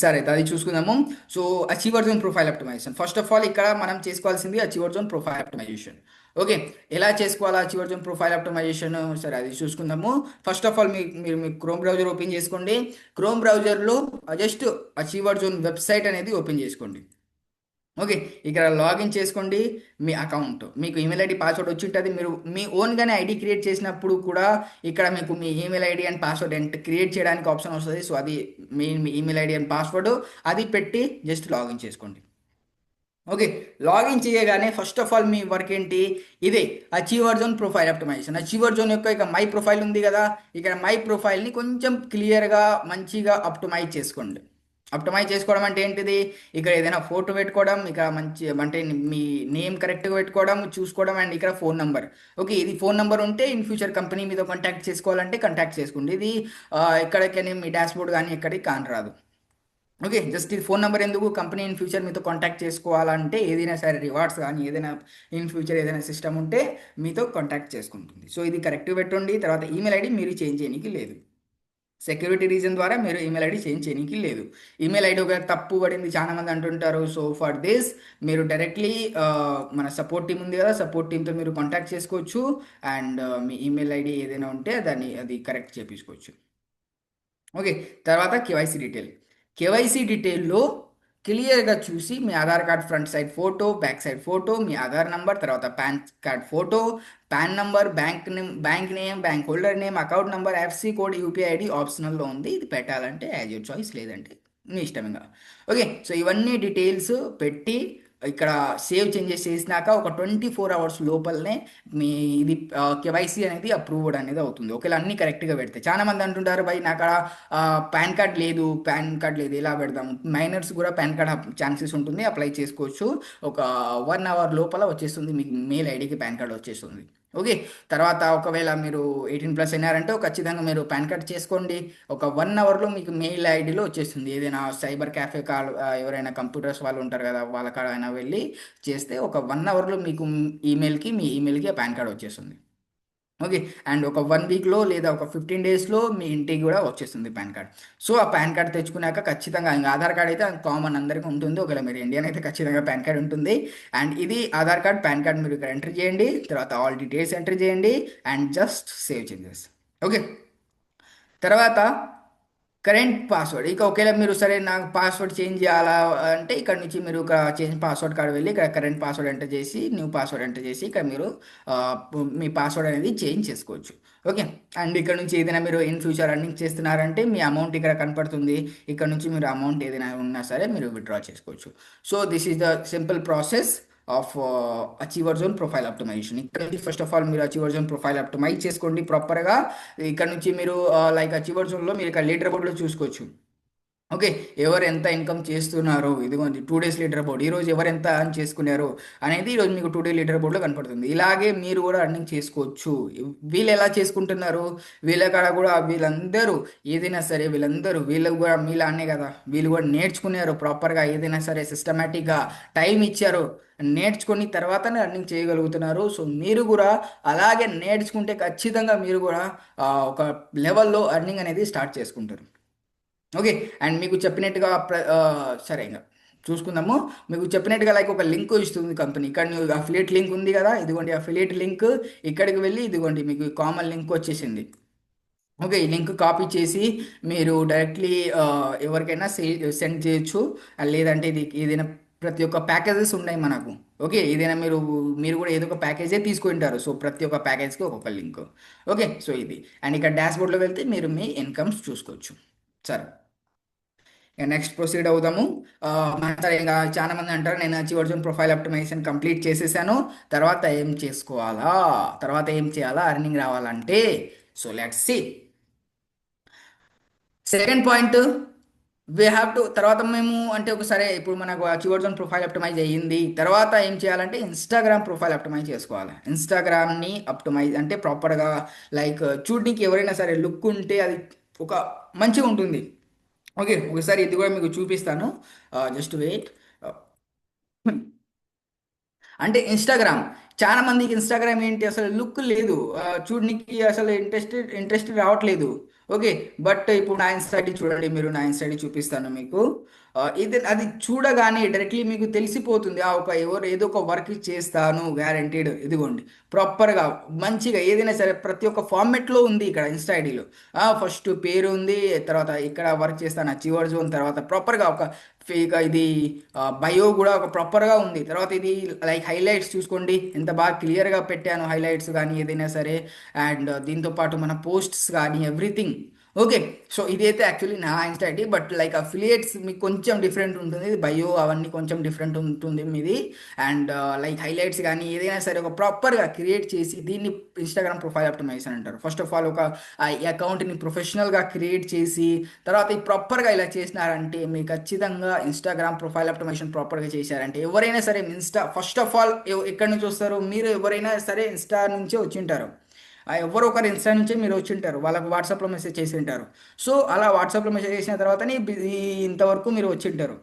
సరే అయితే అది చూసుకుందాము. So Achiever zone profile optimisation, first of all ఇక్కడ మనం చేసుకోవాల్సింది Achiever zone profile optimisation. Okay, ఎలా చేసుకోవాలా అచీవర్ జోన్ ప్రొఫైల్ ఆప్టిమైజేషన్, సరే అది చూసుకుందాము. ఫస్ట్ ఆఫ్ ఆల్ మీరు మీ క్రోమ్ బ్రౌజర్ ఓపెన్ చేసుకోండి. క్రోమ్ బ్రౌజర్లో జస్ట్ అచీవర్ జోన్ వెబ్సైట్ అనేది ఓపెన్ చేసుకోండి. ఓకే, ఇక్కడ లాగిన్ చేసుకోండి. మీ అకౌంట్, మీకు ఈమెయిల్ ఐడి పాస్వర్డ్ వచ్చి ఉంటుంది. మీరు మీ ఓన్గానే ఐడి క్రియేట్ చేసినప్పుడు కూడా ఇక్కడ మీకు మీ email ID and password create చేయడానికి ఆప్షన్ వస్తుంది. సో అది మీ ఈమెయిల్ ఐడి అండ్ పాస్వర్డ్ అది పెట్టి జస్ట్ లాగిన్ చేసుకోండి. ఓకే, లాగిన్ చేయగానే ఫస్ట్ ఆఫ్ ఆల్ మీ వర్క్ ఏంటి, ఇదే Achiever zone profile optimisation. Achiever Zone యొక్క ఇక మై ప్రొఫైల్ ఉంది కదా, ఇక్కడ మై ప్రొఫైల్ని కొంచెం క్లియర్గా మంచిగా అప్టిమైజ్ చేసుకోండి. అప్టిమైజ్ చేసుకోవడం అంటే ఏంటిది, ఇక్కడ ఏదైనా ఫోటో పెట్టుకోవడం, ఇక్కడ మంచి అంటే మీ నేమ్ కరెక్ట్గా పెట్టుకోవడం చూసుకోవడం, అండ్ ఇక్కడ ఫోన్ నెంబర్. ఓకే, ఇది ఫోన్ నెంబర్ ఉంటే ఇన్ ఫ్యూచర్ కంపెనీ మీద కాంటాక్ట్ చేసుకోవాలంటే కాంటాక్ట్ చేసుకోండి. ఇది ఎక్కడికైనా మీ డాష్బోర్డ్ కానీ ఎక్కడికి కానరాదు. ఓకే, జస్ట్ ఇది ఫోన్ నెంబర్ ఎందుకు, కంపెనీ ఇన్ ఫ్యూచర్ మీతో కాంటాక్ట్ చేసుకోవాలంటే ఏదైనా సరే రివార్డ్స్ కానీ ఏదైనా ఇన్ ఫ్యూచర్ ఏదైనా సిస్టమ్ ఉంటే మీతో కాంటాక్ట్ చేసుకుంటుంది. సో ఇది కరెక్ట్ పెట్టండి. తర్వాత ఈమెయిల్ ఐడి మీరు చేంజ్ చేయడానికి లేదు, సెక్యూరిటీ రీజన్ ద్వారా మీరు ఈమెయిల్ ఐడి చేంజ్ చేయడానికి లేదు. ఈమెయిల్ ఐడి ఒక తప్పు పడింది చాలా మంది అంటుంటారు. సో ఫర్ దిస్ మీరు డైరెక్ట్లీ మన సపోర్ట్ టీం ఉంది కదా, సపోర్ట్ టీంతో మీరు కాంటాక్ట్ చేసుకోవచ్చు. అండ్ మీ ఈమెయిల్ ఐడి ఏదైనా ఉంటే అది కరెక్ట్ చేపించుకోవచ్చు. ఓకే, తర్వాత కేవైసీ డీటెయిల్. కేవైసీ డీటెయిల్లో క్లియర్గా చూసి మీ Aadhaar card front side photo, back side photo, మీ ఆధార్ నంబర్, తర్వాత PAN card photo, PAN number, bank name, bank holder name, account number, IFSC code, UPI ID ఆప్షనల్లో ఉంది. ఇది పెట్టాలంటే యాజ్ యూర్ చాయిస్, లేదంటే మీ ఇష్టం ఇంకా. ఓకే, సో ఇవన్నీ డీటెయిల్స్ పెట్టి ఇక్కడ సేవ్ చేంజెస్ చేసినాక ఒక 24 అవర్స్ లోపలనే మీ ఇది కేవైసీ అనేది అప్రూవ్డ్ అనేది అవుతుంది. ఒకవేళ అన్ని కరెక్ట్గా పెడితే. చాలా మంది అంటుంటారు, భయ్ నాకు పాన్ కార్డ్ లేదు ఎలా పెడదాము. మైనర్స్ కూడా పాన్ కార్డ్ ఛాన్సెస్ ఉంటుంది, అప్లై చేసుకోవచ్చు. ఒక 1 అవర్ లోపల వచ్చేస్తుంది, మీకు మెయిల్ ఐడికి పాన్ కార్డ్ వచ్చేస్తుంది. ఓకే, తర్వాత ఒకవేళ మీరు 18+ అయినారంటే ఖచ్చితంగా మీరు పాన్ కార్డ్ చేసుకోండి. ఒక 1 అవర్లో మీకు మెయిల్ ఐడిలో వచ్చేస్తుంది. ఏదైనా సైబర్ క్యాఫే కాల్, ఎవరైనా కంప్యూటర్స్ వాళ్ళు ఉంటారు కదా, వాళ్ళ కాడ అయినా వెళ్ళి చేస్తే ఒక 1 అవర్లో మీకు మీ ఈమెయిల్కి పాన్ కార్డ్ వచ్చేస్తుంది. ఓకే, అండ్ ఒక 1 వీక్లో లేదా ఒక 15 డేస్లో మీ ఇంటికి కూడా వచ్చేస్తుంది పాన్ కార్డ్. సో ఆ పాన్ కార్డ్ తెచ్చుకున్నాక ఖచ్చితంగా ఇంకా ఆధార్ కార్డ్ అయితే కామన్ అందరికీ ఉంటుంది. ఒకవేళ మీరు ఇండియన్ అయితే ఖచ్చితంగా పాన్ కార్డ్ ఉంటుంది. అండ్ ఇది ఆధార్ కార్డ్, పాన్ కార్డ్ మీరు ఇక్కడ ఎంటర్ చేయండి. తర్వాత ఆల్ డీటెయిల్స్ ఎంటర్ చేయండి and just save changes. Okay, తర్వాత కరెంట్ పాస్వర్డ్. ఇక ఒకవేళ మీరు సరే నాకు పాస్వర్డ్ చేంజ్ చేయాలా అంటే ఇక్కడ నుంచి మీరు ఒక చేంజ్ పాస్వర్డ్ కార్డ్ వెళ్ళి ఇక్కడ కరెంట్ పాస్వర్డ్ ఎంటర్ చేసి న్యూ పాస్వర్డ్ ఎంటర్ చేసి ఇక్కడ మీరు ఆ, మీ పాస్వర్డ్ అనేది చేంజ్ చేసుకోవచ్చు. ఓకే, అండ్ ఇక్కడ నుంచి ఏదైనా మీరు ఇన్ ఫ్యూచర్ రన్నింగ్ చేస్తున్నారంటే మీ అమౌంట్ ఇక్కడ కనపడుతుంది. ఇక్కడ నుంచి మీరు అమౌంట్ ఏదైనా ఉన్నా సరే మీరు విత్డ్రా చేసుకోవచ్చు. So this is the simple process of achiever zone profile optimization. ఇక్కడ నుంచి ఫస్ట్ ఆఫ్ ఆల్ మీరు అచీవర్ జోన్ ప్రొఫైల్ ఆప్టిమైజ్ చేసుకోండి ప్రాపర్గా. ఇక్కడ నుంచి మీరు లైక్ అచీవర్ జోన్లో మీరు ఇక్కడ లీడర్ బోర్డులో చూసుకోవచ్చు. ఓకే. ఎవరు ఎంత ఇన్కమ్ చేస్తున్నారు, ఇదిగోండి 2 డేస్ లీడర్ బోర్డ్. ఈరోజు ఎవరు ఎంత ఎర్న్ చేసుకున్నారు అనేది ఈరోజు మీకు 2 డే లీడర్ బోర్డ్‌లో కనపడుతుంది. ఇలాగే మీరు కూడా ఎర్నింగ్ చేసుకోవచ్చు. వీళ్ళు ఎలా చేసుకుంటున్నారు? వీళ్ళ కాడ కూడా వీళ్ళందరూ ఏదైనా సరే వీళ్ళందరూ వీళ్ళు కూడా మీలానే కదా! వీళ్ళు కూడా నేర్చుకున్నారు ప్రాపర్‌గా ఏదైనా సరే సిస్టమాటిక్‌గా టైం ఇచ్చారు. నేర్చుకొని తర్వాతనే ఎర్నింగ్ చేయగలుగుతున్నారు. సో, మీరు కూడా అలాగే నేర్చుకుంటే ఖచ్చితంగా మీరు కూడా ఒక లెవెల్‌లో ఎర్నింగ్ అనేది స్టార్ట్ చేసుకుంటారు. ఓకే. అండ్ మీకు చెప్పినట్టుగా సరే ఇంగ చూసుకుందాము. మీకు చెప్పినట్టుగా లైక్ ఒక లింక్ ఇస్తుంది కంపెనీ. ఇక్కడ అఫిలియేట్ లింక్ ఉంది గదా! ఇదిగోండి అఫిలియేట్ లింక్. ఇక్కడికి వెళ్ళి ఇదిగోండి మీకు కామన్ లింక్ వచ్చేసింది. ఓకే. ఈ లింక్ కాపీ చేసి మీరు డైరెక్ట్‌లీ ఎవరికైనా సెండ్ చేయొచ్చు. లేదంటే ఇది ఏదైనా ప్రతి ఒక్క ప్యాకేజెస్ ఉన్నాయి మనకు. ఓకే. ఏదైనా మీరు కూడా ఏదో ఒక ప్యాకేజే తీసుకుంటారు. సో, ప్రతి ఒక్క ప్యాకేజ్‌కి ఒక్కొక్క లింక్. ఓకే. సో, ఇది. అండ్ ఇక్కడ డాష్‌బోర్డ్‌లోకి వెళ్తే మీరు మీ ఇన్‌కమ్స్ చూసుకోవచ్చు. సరే. ఇక నెక్స్ట్ ప్రొసీడ్ అవుదాము. సరే ఇంకా చాలా మంది అంటారు నేను achiever zone profile optimization complete చేసేసాను. తర్వాత ఏం చేసుకోవాలా? తర్వాత ఏం చేయాలా? ఎర్నింగ్ రావాలంటే so let's see. Second point we have to తర్వాత మేము అంటే ఒకసారి ఇప్పుడు మనకు అచీవ్ అర్జున్ ప్రొఫైల్ ఆప్టిమైజ్ అయ్యింది. తర్వాత ఏం చేయాలంటే ఇన్స్టాగ్రామ్ ప్రొఫైల్ ఆప్టిమైజ్ చేసుకోవాలి. ఇన్స్టాగ్రామ్‌ని ఆప్టిమైజ్ అంటే ప్రాపర్‌గా లైక్ చూడనీకి ఎవరైనా సరే లుక్ ఉంటే అది ఒక మంచిగా ఉంటుంది. ఓకే. ఒకసారి ఇది కూడా మీకు చూపిస్తాను. Just wait. అంటే ఇన్‌స్టాగ్రామ్. చాలా మందికి ఇన్‌స్టాగ్రామ్ ఏంటి అసలు లుక్ లేదు. చూడనీకి అసలు ఇంట్రెస్ట్ రావట్లేదు. ఓకే. బట్ ఇప్పుడు నా ఇన్‌స్టా ఐడీ చూడండి మీరు. నా ఇన్‌స్టా ఐడీ చూపిస్తాను మీకు. ఇది అది చూడగానే డైరెక్ట్‌లీ మీకు తెలిసిపోతుంది. ఒక ఎవరు ఏదో ఒక వర్క్ చేస్తాను గ్యారంటీడ్. ఇదిగోండి. ప్రాపర్‌గా మంచిగా ఏదైనా సరే ప్రతి ఒక్క ఫార్మాట్‌లో ఉంది ఇక్కడ ఇన్‌స్టా ఐడీలో. ఫస్ట్ పేరు ఉంది. తర్వాత ఇక్కడ వర్క్ చేస్తాను అచీవర్ జోన్ తర్వాత ప్రాపర్‌గా ఒక ఇది బయో కూడా ఒక ప్రాపర్‌గా ఉంది. తర్వాత ఇది లైక్ హైలైట్స్ చూసుకోండి. ఎంత బాగా క్లియర్‌గా పెట్టాను హైలైట్స్ గానీ ఏదైనా సరే. అండ్ దీంతో పాటు మన పోస్ట్స్ గానీ ఎవ్రీథింగ్. ఓకే. సో, ఇదైతే యాక్చువల్లీ నా Insta ID. But like affiliates మీకు కొంచెం డిఫరెంట్ ఉంటుంది. బయో అవన్నీ కొంచెం డిఫరెంట్ ఉంటుంది మీది. అండ్ లైక్ హైలైట్స్ గానీ ఏదైనా సరే ఒక ప్రాపర్‌గా క్రియేట్ చేసి దీన్ని ఇన్‌స్టాగ్రామ్ ప్రొఫైల్ ఆప్టిమైజేషన్ అంటారు. ఫస్ట్ ఆఫ్ ఆల్ ఒక ఈ అకౌంట్‌ని ప్రొఫెషనల్‌గా క్రియేట్ చేసి తర్వాత ఈ ప్రాపర్‌గా ఇలా చేసినారంటే మీకు ఖచ్చితంగా ఇన్‌స్టాగ్రామ్ ప్రొఫైల్ ఆప్టిమైజేషన్ ప్రాపర్‌గా చేశారంటే ఎవరైనా సరే ఫస్ట్ ఆఫ్ ఆల్ ఎక్కడి నుంచి వస్తారు? మీరు ఎవరైనా సరే ఇన్‌స్టా నుంచే వచ్చుంటారు. ఎవరో ఒకరు ఇన్‌స్టా నుంచే మీరు వచ్చుంటారు. వాళ్ళకి వాట్సాప్‌లో మెసేజ్ చేసుంటారు. సో, అలా వాట్సాప్‌లో మెసేజ్ చేసిన తర్వాతనే ఇంతవరకు మీరు వచ్చుంటారు.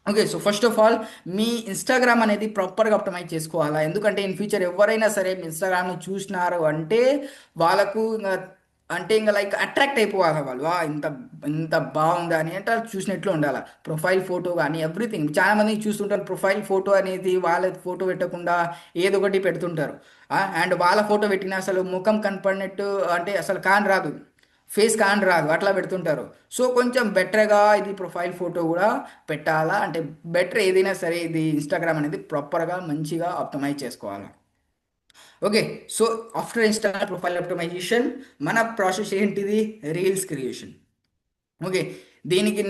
Okay. So, first of all మీ ఇన్‌స్టాగ్రామ్ అనేది ప్రాపర్‌గా ఆప్టిమైజ్ చేసుకోవాలా. ఎందుకంటే ఇన్ ఫ్యూచర్ ఎవరైనా సరే మీ ఇన్‌స్టాగ్రామ్‌ని చూసినారు అంటే వాళ్ళకు ఇంగ లైక్ అట్రాక్ట్ అయిపోవాలి వాళ్ళు. ఇంత ఇంత బావుందా అని అంటే అది చూసినట్లు ఉండాల. ప్రొఫైల్ ఫోటో గాని ఎవ్రీథింగ్. చాలా మందిని చూస్తుంటాను ప్రొఫైల్ ఫోటో అనేది వాళ్ళ ఫోటో పెట్టకుండా ఏదో ఒకటి పెడుతుంటారు. అండ్ వాళ్ళ ఫోటో పెట్టినా అసలు ముఖం కనపడినట్టు అంటే అసలు రాదు. ఫేస్ రాదు. అట్లా పెడుతుంటారు. సో, కొంచెం బెటర్‌గా ఇది ప్రొఫైల్ ఫోటో గూడా పెట్టాలా. అంటే బెటర్ ఏదైనా సరే ఇది ఇన్‌స్టాగ్రామ్ అనేది ప్రాపర్‌గా మంచిగా ఆప్టిమైజ్ చేసుకోవాల. Okay. So, after Instagram profile optimisation మన ప్రాసెస్ ఏంటిది? Reels creation. ఓకే. దీనికి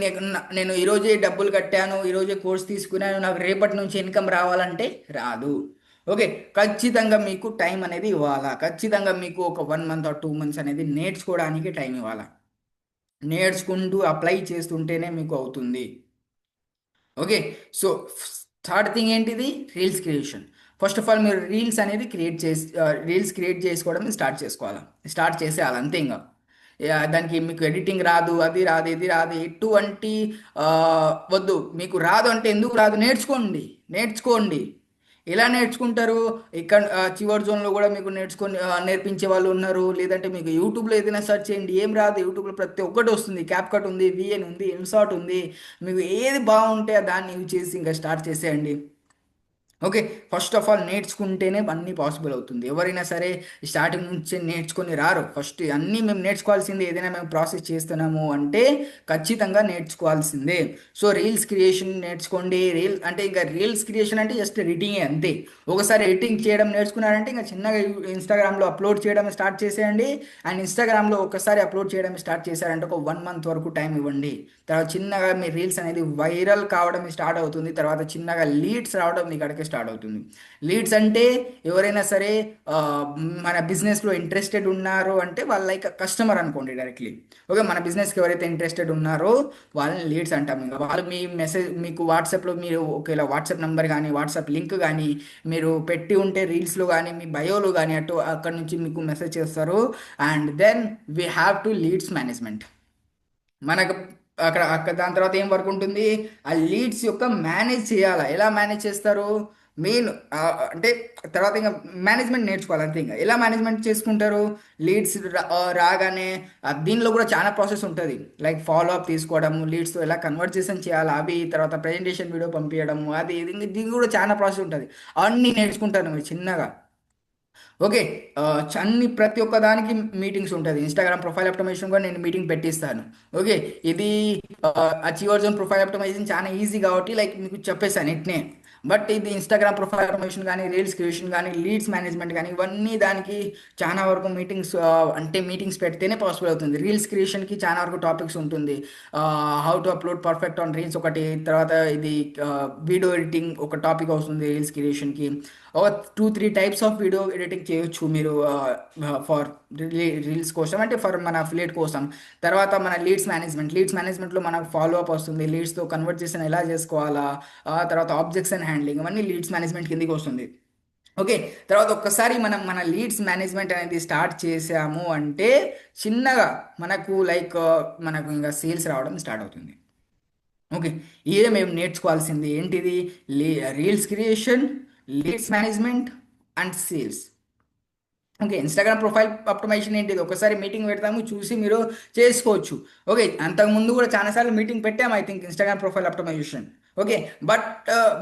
నేను ఈరోజే డబ్బులు కట్టాను. ఈరోజే కోర్స్ తీసుకున్నాను. నాకు రేపటి నుంచి ఇన్‌కమ్ రావాలంటే రాదు. ఓకే. ఖచ్చితంగా మీకు టైం అనేది ఇవ్వాలా. ఖచ్చితంగా మీకు ఒక 1 మంత్ ఆర్ 2 మంత్స్ అనేది నేర్చుకోవడానికి టైం ఇవ్వాలా. నేర్చుకుంటూ అప్లై చేస్తుంటేనే మీకు అవుతుంది. ఓకే. సో, థర్డ్ థింగ్ ఏంటిది? Reels creation. First of all మీరు రీల్స్ క్రియేట్ చేసుకోవడం స్టార్ట్ చేసుకోవాలా. స్టార్ట్ చేసేయాలి అంతే ఇంగ. దానికి మీకు ఎడిటింగ్ రాదు, అది రాదు, ఇది రాదు. ఎటువంటి వద్దు. మీకు రాదు అంటే ఎందుకు రాదు? నేర్చుకోండి. నేర్చుకోండి. ఎలా నేర్చుకుంటారు? ఇక్కడ చివరి జోన్‌లో గూడా మీకు నేర్పించే వాళ్ళు ఉన్నారు. లేదంటే మీకు యూట్యూబ్‌లో ఏదైనా సెర్చ్ చేయండి. ఏం రాదు యూట్యూబ్‌లో ప్రతి ఒక్కటి వస్తుంది. క్యాప్‌కట్ ఉంది, వీఎన్ ఉంది, ఇన్‌షాట్ ఉంది. మీకు ఏది బావుంటే దాన్ని యూజ్ చేసి ఇంక స్టార్ట్ చేసేయండి. ఓకే. ఫస్ట్ ఆఫ్ ఆల్ నేర్చుకుంటేనే అన్నీ పాసిబుల్ అవుతుంది. ఎవరైనా సరే స్టార్టింగ్ నుంచే నేర్చుకొని రారు. ఫస్ట్ అన్నీ మేము నేర్చుకోవాల్సిందే. ఏదైనా మేము ప్రాసెస్ చేస్తున్నాము అంటే ఖచ్చితంగా నేర్చుకోవాల్సిందే. సో, రీల్స్ క్రియేషన్ నేర్చుకోండి. అంటే ఇంక రీల్స్ క్రియేషన్ అంటే జస్ట్ ఎడిటింగే అంతే. ఒకసారి ఎడిటింగ్ చేయడం నేర్చుకున్నారంటే ఇంక చిన్నగా ఇన్‌స్టాగ్రామ్‌లో అప్‌లోడ్ చేయడం స్టార్ట్ చేసేయండి. అండ్ ఇన్‌స్టాగ్రామ్‌లో ఒకసారి అప్‌లోడ్ చేయడం స్టార్ట్ చేశారంటే ఒక 1 మంత్ వరకు టైం ఇవ్వండి. తర్వాత చిన్నగా మీ రీల్స్ అనేది వైరల్ కావడం స్టార్ట్ అవుతుంది. తర్వాత చిన్నగా లీడ్స్ రావడం మీ కాడికి స్టార్ట్ అవుతుంది. లీడ్స్ అంటే ఎవరైనా సరే ఆ, మన బిజినెస్లో ఇంట్రెస్టెడ్ ఉన్నారు అంటే వాళ్ళు లైక్ కస్టమర్ అనుకోండి డైరెక్ట్లీ. ఓకే, మన బిజినెస్కి ఎవరైతే ఇంట్రెస్టెడ్ ఉన్నారో వాళ్ళని లీడ్స్ అంటాం. ఇంకా వాళ్ళు మీ మెసేజ్ మీకు వాట్సాప్లో మీరు ఒకవేళ వాట్సాప్ నెంబర్ కానీ వాట్సాప్ లింక్ కానీ మీరు పెట్టి ఉంటే రీల్స్లో కానీ మీ బయోలో కానీ అటు అక్కడ నుంచి మీకు మెసేజ్ చేస్తారు. And then we have to leads management. మనకు అక్కడ దాని తర్వాత ఏం వర్క్ ఉంటుంది, ఆ లీడ్స్ యొక్క మేనేజ్ చేయాలా, ఎలా మేనేజ్ చేస్తారు మెయిన్ అంటే తర్వాత ఇంకా మేనేజ్మెంట్ నేర్చుకోవాలి అంతే. ఇంకా ఎలా మేనేజ్మెంట్ చేసుకుంటారు లీడ్స్ రాగానే దీనిలో కూడా చాలా ప్రాసెస్ ఉంటుంది. లైక్ ఫాలో అప్ తీసుకోవడం, లీడ్స్తో ఎలా కన్వర్జేషన్ చేయాలి అవి, తర్వాత ప్రజెంటేషన్ వీడియో పంపించడం, అది ఇది దీనికి కూడా చాలా ప్రాసెస్ ఉంటుంది. అన్నీ నేర్చుకుంటారు మీరు చిన్నగా. ఓకే, అన్ని ప్రతి ఒక్క దానికి మీటింగ్స్ ఉంటుంది. ఇన్స్టాగ్రామ్ ప్రొఫైల్ ఆప్టిమైజేషన్ కూడా నేను మీటింగ్ పెట్టిస్తాను. ఓకే, ఇది అచీవర్స్ జోన్ ప్రొఫైల్ ఆప్టిమైజేషన్ చాలా ఈజీ కాబట్టి లైక్ మీకు చెప్పేసాను ఎట్నే. బట్ ఇది ఇన్స్టాగ్రామ్ ప్రొఫైల్ ఆటోమేషన్ కానీ రీల్స్ క్రియేషన్ కానీ లీడ్స్ మేనేజ్మెంట్ కానీ ఇవన్నీ దానికి చాలా వరకు మీటింగ్స్, అంటే మీటింగ్స్ పెడితేనే పాసిబుల్ అవుతుంది. రీల్స్ క్రియేషన్కి చాలా వరకు టాపిక్స్ ఉంటుంది. How to upload perfect on reels ఒకటి, తర్వాత ఇది వీడియో ఎడిటింగ్ ఒక టాపిక్ వస్తుంది రీల్స్ క్రియేషన్కి. ఒక 2-3 టైప్స్ ఆఫ్ వీడియో ఎడిటింగ్ చేయొచ్చు మీరు ఫర్ రీల్స్ కోసం, అంటే ఫర్ మన అఫిలియేట్ కోసం. తర్వాత మన లీడ్స్ మేనేజ్మెంట్లో మనకు ఫాలో అప్ వస్తుంది, లీడ్స్తో కన్వర్జేషన్ ఎలా చేసుకోవాలా, తర్వాత ఆబ్జెక్ట్స్ హ్యాండ్లింగ్ ఇవన్నీ లీడ్స్ మేనేజ్మెంట్ కిందకి వస్తుంది. ఓకే, తర్వాత ఒక్కసారి మనం మన లీడ్స్ మేనేజ్మెంట్ అనేది స్టార్ట్ చేసాము అంటే చిన్నగా మనకు లైక్ మనకు ఇంకా సేల్స్ రావడం స్టార్ట్ అవుతుంది. ఓకే, ఇదే మేము నేర్చుకోవాల్సింది ఏంటిది, reels creation, leads management and sales. Okay, Instagram profile optimization ఏంటిది ఒకసారి మీటింగ్ పెడతాము చూసి మీరు చేసుకోవచ్చు. ఓకే, అంతకుముందు కూడా చాలాసార్లు మీటింగ్ పెట్టాము I think Instagram profile optimisation. Okay, but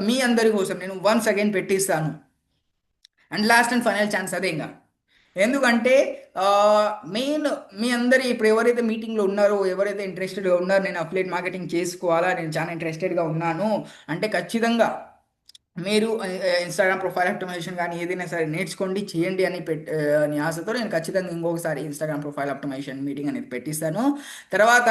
మీ అందరి కోసం నేను వన్స్ అగైన్ పెట్టిస్తాను. And last and final chance అదే ఇంకా. ఎందుకంటే మెయిన్ మీ అందరి ఇప్పుడు ఎవరైతే మీటింగ్లో ఉన్నారో, ఎవరైతే ఇంట్రెస్టెడ్గా ఉన్నారో నేను అఫిలియేట్ మార్కెటింగ్ చేసుకోవాలా, నేను చాలా ఇంట్రెస్టెడ్గా ఉన్నాను అంటే ఖచ్చితంగా మీరు ఇన్స్టాగ్రామ్ ప్రొఫైల్ ఆప్టిమైజేషన్ కానీ ఏదైనా సరే నేర్చుకోండి, చేయండి అని అని ఆశతో నేను ఖచ్చితంగా ఇంకొకసారి ఇన్స్టాగ్రామ్ ప్రొఫైల్ ఆప్టిమైజేషన్ మీటింగ్ అనేది పెట్టిస్తాను. తర్వాత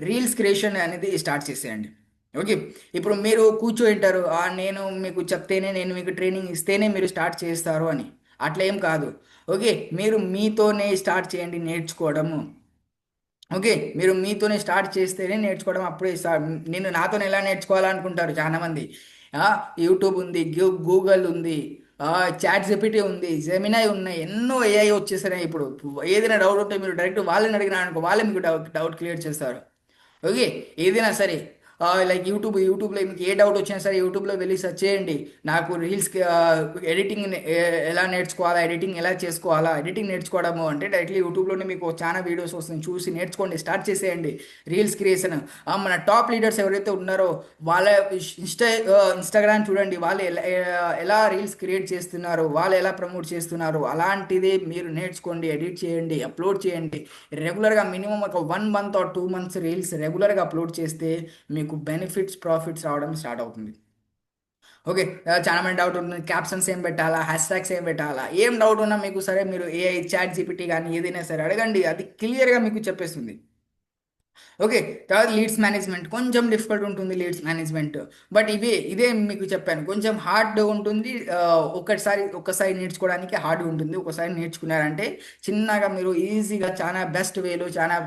రీల్స్ క్రియేషన్ అనేది స్టార్ట్ చేసేయండి. ఓకే, ఇప్పుడు మీరు కూర్చోంటారు నేను మీకు చెప్తేనే, నేను మీకు ట్రైనింగ్ ఇస్తేనే మీరు స్టార్ట్ చేస్తారు అని, అట్లా ఏం కాదు. ఓకే, మీరు మీతోనే స్టార్ట్ చేయండి నేర్చుకోవడము. ఓకే, మీరు మీతోనే స్టార్ట్ చేస్తేనే నేర్చుకోవడం అప్పుడే నేను నాతోనే ఎలా నేర్చుకోవాలనుకుంటారు చాలామంది. ఆ, యూట్యూబ్ ఉంది, గూగుల్ ఉంది, చాట్ జిపిటి ఉంది, జెమినై ఉన్నాయి, ఎన్నో ఏఐ వచ్చేసినాయి ఇప్పుడు. ఏదైనా డౌట్ ఉంటే మీరు డైరెక్ట్ వాళ్ళని అడిగినా అనుకో, వాళ్ళే మీకు డౌట్ క్లియర్ చేస్తారు. ఓకే, ఏదైనా సరే లైక్ యూట్యూబ్లో మీకు ఏ డౌట్ వచ్చినా సరే యూట్యూబ్లో వెళ్ళి సెర్చ్ చేయండి. నాకు రీల్స్ ఎడిటింగ్ ఎలా నేర్చుకోవాలా, ఎడిటింగ్ ఎలా చేసుకోవాలా, ఎడిటింగ్ నేర్చుకోవడము అంటే డైరెక్ట్లీ యూట్యూబ్లోనే మీకు చాలా వీడియోస్ వస్తుంది, చూసి నేర్చుకోండి, స్టార్ట్ చేసేయండి రీల్స్ క్రియేషన్. మన టాప్ లీడర్స్ ఎవరైతే ఉన్నారో వాళ్ళ ఇన్స్టాగ్రామ్ చూడండి, వాళ్ళు ఎలా రీల్స్ క్రియేట్ చేస్తున్నారు, వాళ్ళు ఎలా ప్రమోట్ చేస్తున్నారు, అలాంటిదే మీరు నేర్చుకోండి, ఎడిట్ చేయండి, అప్లోడ్ చేయండి. రెగ్యులర్గా మినిమం ఒక 1 మంత్ ఆర్ 2 మంత్స్ రీల్స్ రెగ్యులర్గా అప్లోడ్ చేస్తే మీకు బెనిఫిట్స్ ప్రాఫిట్స్ రావడం స్టార్ట్ అవుతుంది. ఓకే, చాలా మంది డౌట్ ఉంటుంది క్యాప్షన్స్ ఏం పెట్టాలా, హ్యాష్ ట్యాగ్స్ ఏం పెట్టాలా, ఏం డౌట్ ఉన్నా మీకు సరే మీరు ఏఐ చాట్ జీపీటీ కానీ ఏదైనా సరే అడగండి, అది క్లియర్గా మీకు చెప్పేస్తుంది. ఓకే, తర్వాత లీడ్స్ మేనేజ్మెంట్ కొంచెం డిఫికల్ట్ ఉంటుంది లీడ్స్ మేనేజ్మెంట్. బట్ ఇదే మీకు చెప్పాను కొంచెం హార్డ్ ఉంటుంది. ఒక్కసారి నేర్చుకోవడానికి హార్డ్ ఉంటుంది. ఒకసారి నేర్చుకున్నారంటే చిన్నగా మీరు ఈజీగా చాలా బెస్ట్ వేలో చాలా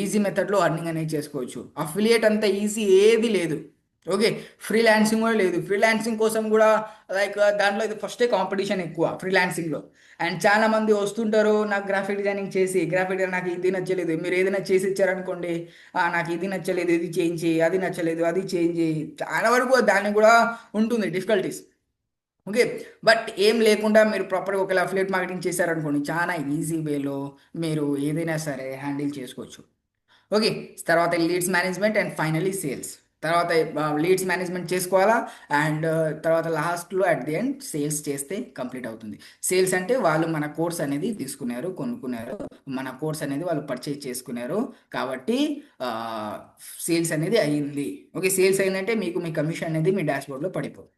ఈజీ మెథడ్లో అర్నింగ్ అనేది చేసుకోవచ్చు. అఫిలియేట్ అంత ఈజీ ఏది లేదు. ఓకే, ఫ్రీలాన్సింగ్ కూడా లేదు. ఫ్రీలాన్సింగ్ కోసం కూడా లైక్ దాంట్లో ఇది ఫస్టే కాంపిటీషన్ ఎక్కువ ఫ్రీలాన్సింగ్లో. అండ్ చాలా మంది వస్తుంటారు నాకు గ్రాఫిక్ డిజైనింగ్ చేసి, గ్రాఫిక్ డిజైన్ నాకు ఇది నచ్చలేదు, మీరు ఏదైనా చేసి ఇచ్చారనుకోండి, నాకు ఇది నచ్చలేదు, ఇది చేంజ్ చేయి, అది నచ్చలేదు, అది చేంజ్ చేయి, చాలా వరకు దానికి కూడా ఉంటుంది డిఫికల్టీస్. ఓకే, బట్ ఏం లేకుండా మీరు ప్రాపర్గా ఒకవేళ అఫిలియేట్ మార్కెటింగ్ చేశారనుకోండి చాలా ఈజీ వేలో మీరు ఏదైనా సరే హ్యాండిల్ చేసుకోవచ్చు. ఓకే, తర్వాత leads management and finally sales. తర్వాత లీడ్స్ మేనేజ్మెంట్ చేసుకోవాలా, అండ్ తర్వాత లాస్ట్లో అట్ ది ఎండ్ సేల్స్ చేస్తే కంప్లీట్ అవుతుంది. సేల్స్ అంటే వాళ్ళు మన కోర్స్ అనేది తీసుకున్నారు, కొనుక్కున్నారు, మన కోర్స్ అనేది వాళ్ళు పర్చేజ్ చేసుకున్నారు కాబట్టి సేల్స్ అనేది అయ్యింది. ఓకే, సేల్స్ అయిందంటే మీకు మీ కమిషన్ అనేది మీ డాష్బోర్డ్లో పడిపోతుంది.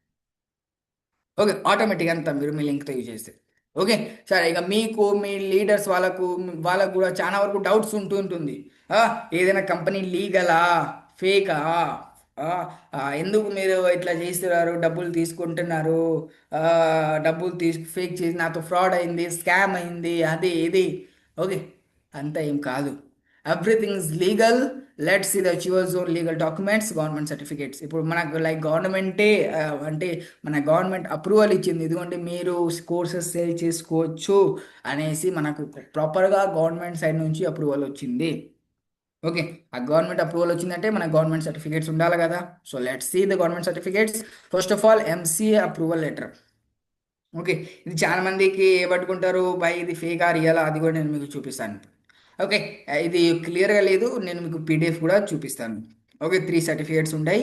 ఓకే, ఆటోమేటిక్గా అంతా మీరు మీ లింక్తో యూజ్ చేస్తే. ఓకే, సరే ఇక మీకు మీ లీడర్స్ వాళ్ళకు కూడా చాలా వరకు డౌట్స్ ఉంటూ ఉంటుంది. ఆ, ఏదైనా కంపెనీ లీగలా, ఫేకా, ఆ, ఎందుకు మీరు ఇట్లా చేస్తున్నారు, డబ్బులు తీసుకుంటున్నారు, ఆ, డబ్బులు ఫేక్ చేసి నాతో ఫ్రాడ్ అయింది, స్కామ్ అయింది, అది ఇది. ఓకే, అంతా ఏం కాదు. Everything is legal. Let's see the your zone legal documents, government certificates. ఇప్పుడు మనకు లైక్ గవర్నమెంటే అంటే మన గవర్నమెంట్ అప్రూవల్ ఇచ్చింది, ఇదిగోండి మీరు కోర్సెస్ సేల్ చేసుకోవచ్చు అనేసి మనకు ప్రాపర్గా గవర్నమెంట్ సైడ్ నుంచి అప్రూవల్ వచ్చింది. ఓకే, ఆ గవర్నమెంట్ అప్రూవల్ వచ్చిందంటే మన గవర్నమెంట్ సర్టిఫికేట్స్ ఉండాలి కదా. So let's see the government certificates. First of all MCA approval letter. Okay, ఇది చాలా మందికి పట్టుకుంటారు బై, ఇది ఫేక్ ఆ రియల్, అది కూడా నేను మీకు చూపిస్తాను. ఓకే, ఇది క్లియర్గా లేదు, నేను మీకు పీడిఎఫ్ కూడా చూపిస్తాను. ఓకే, 3 సర్టిఫికేట్స్ ఉంటాయి.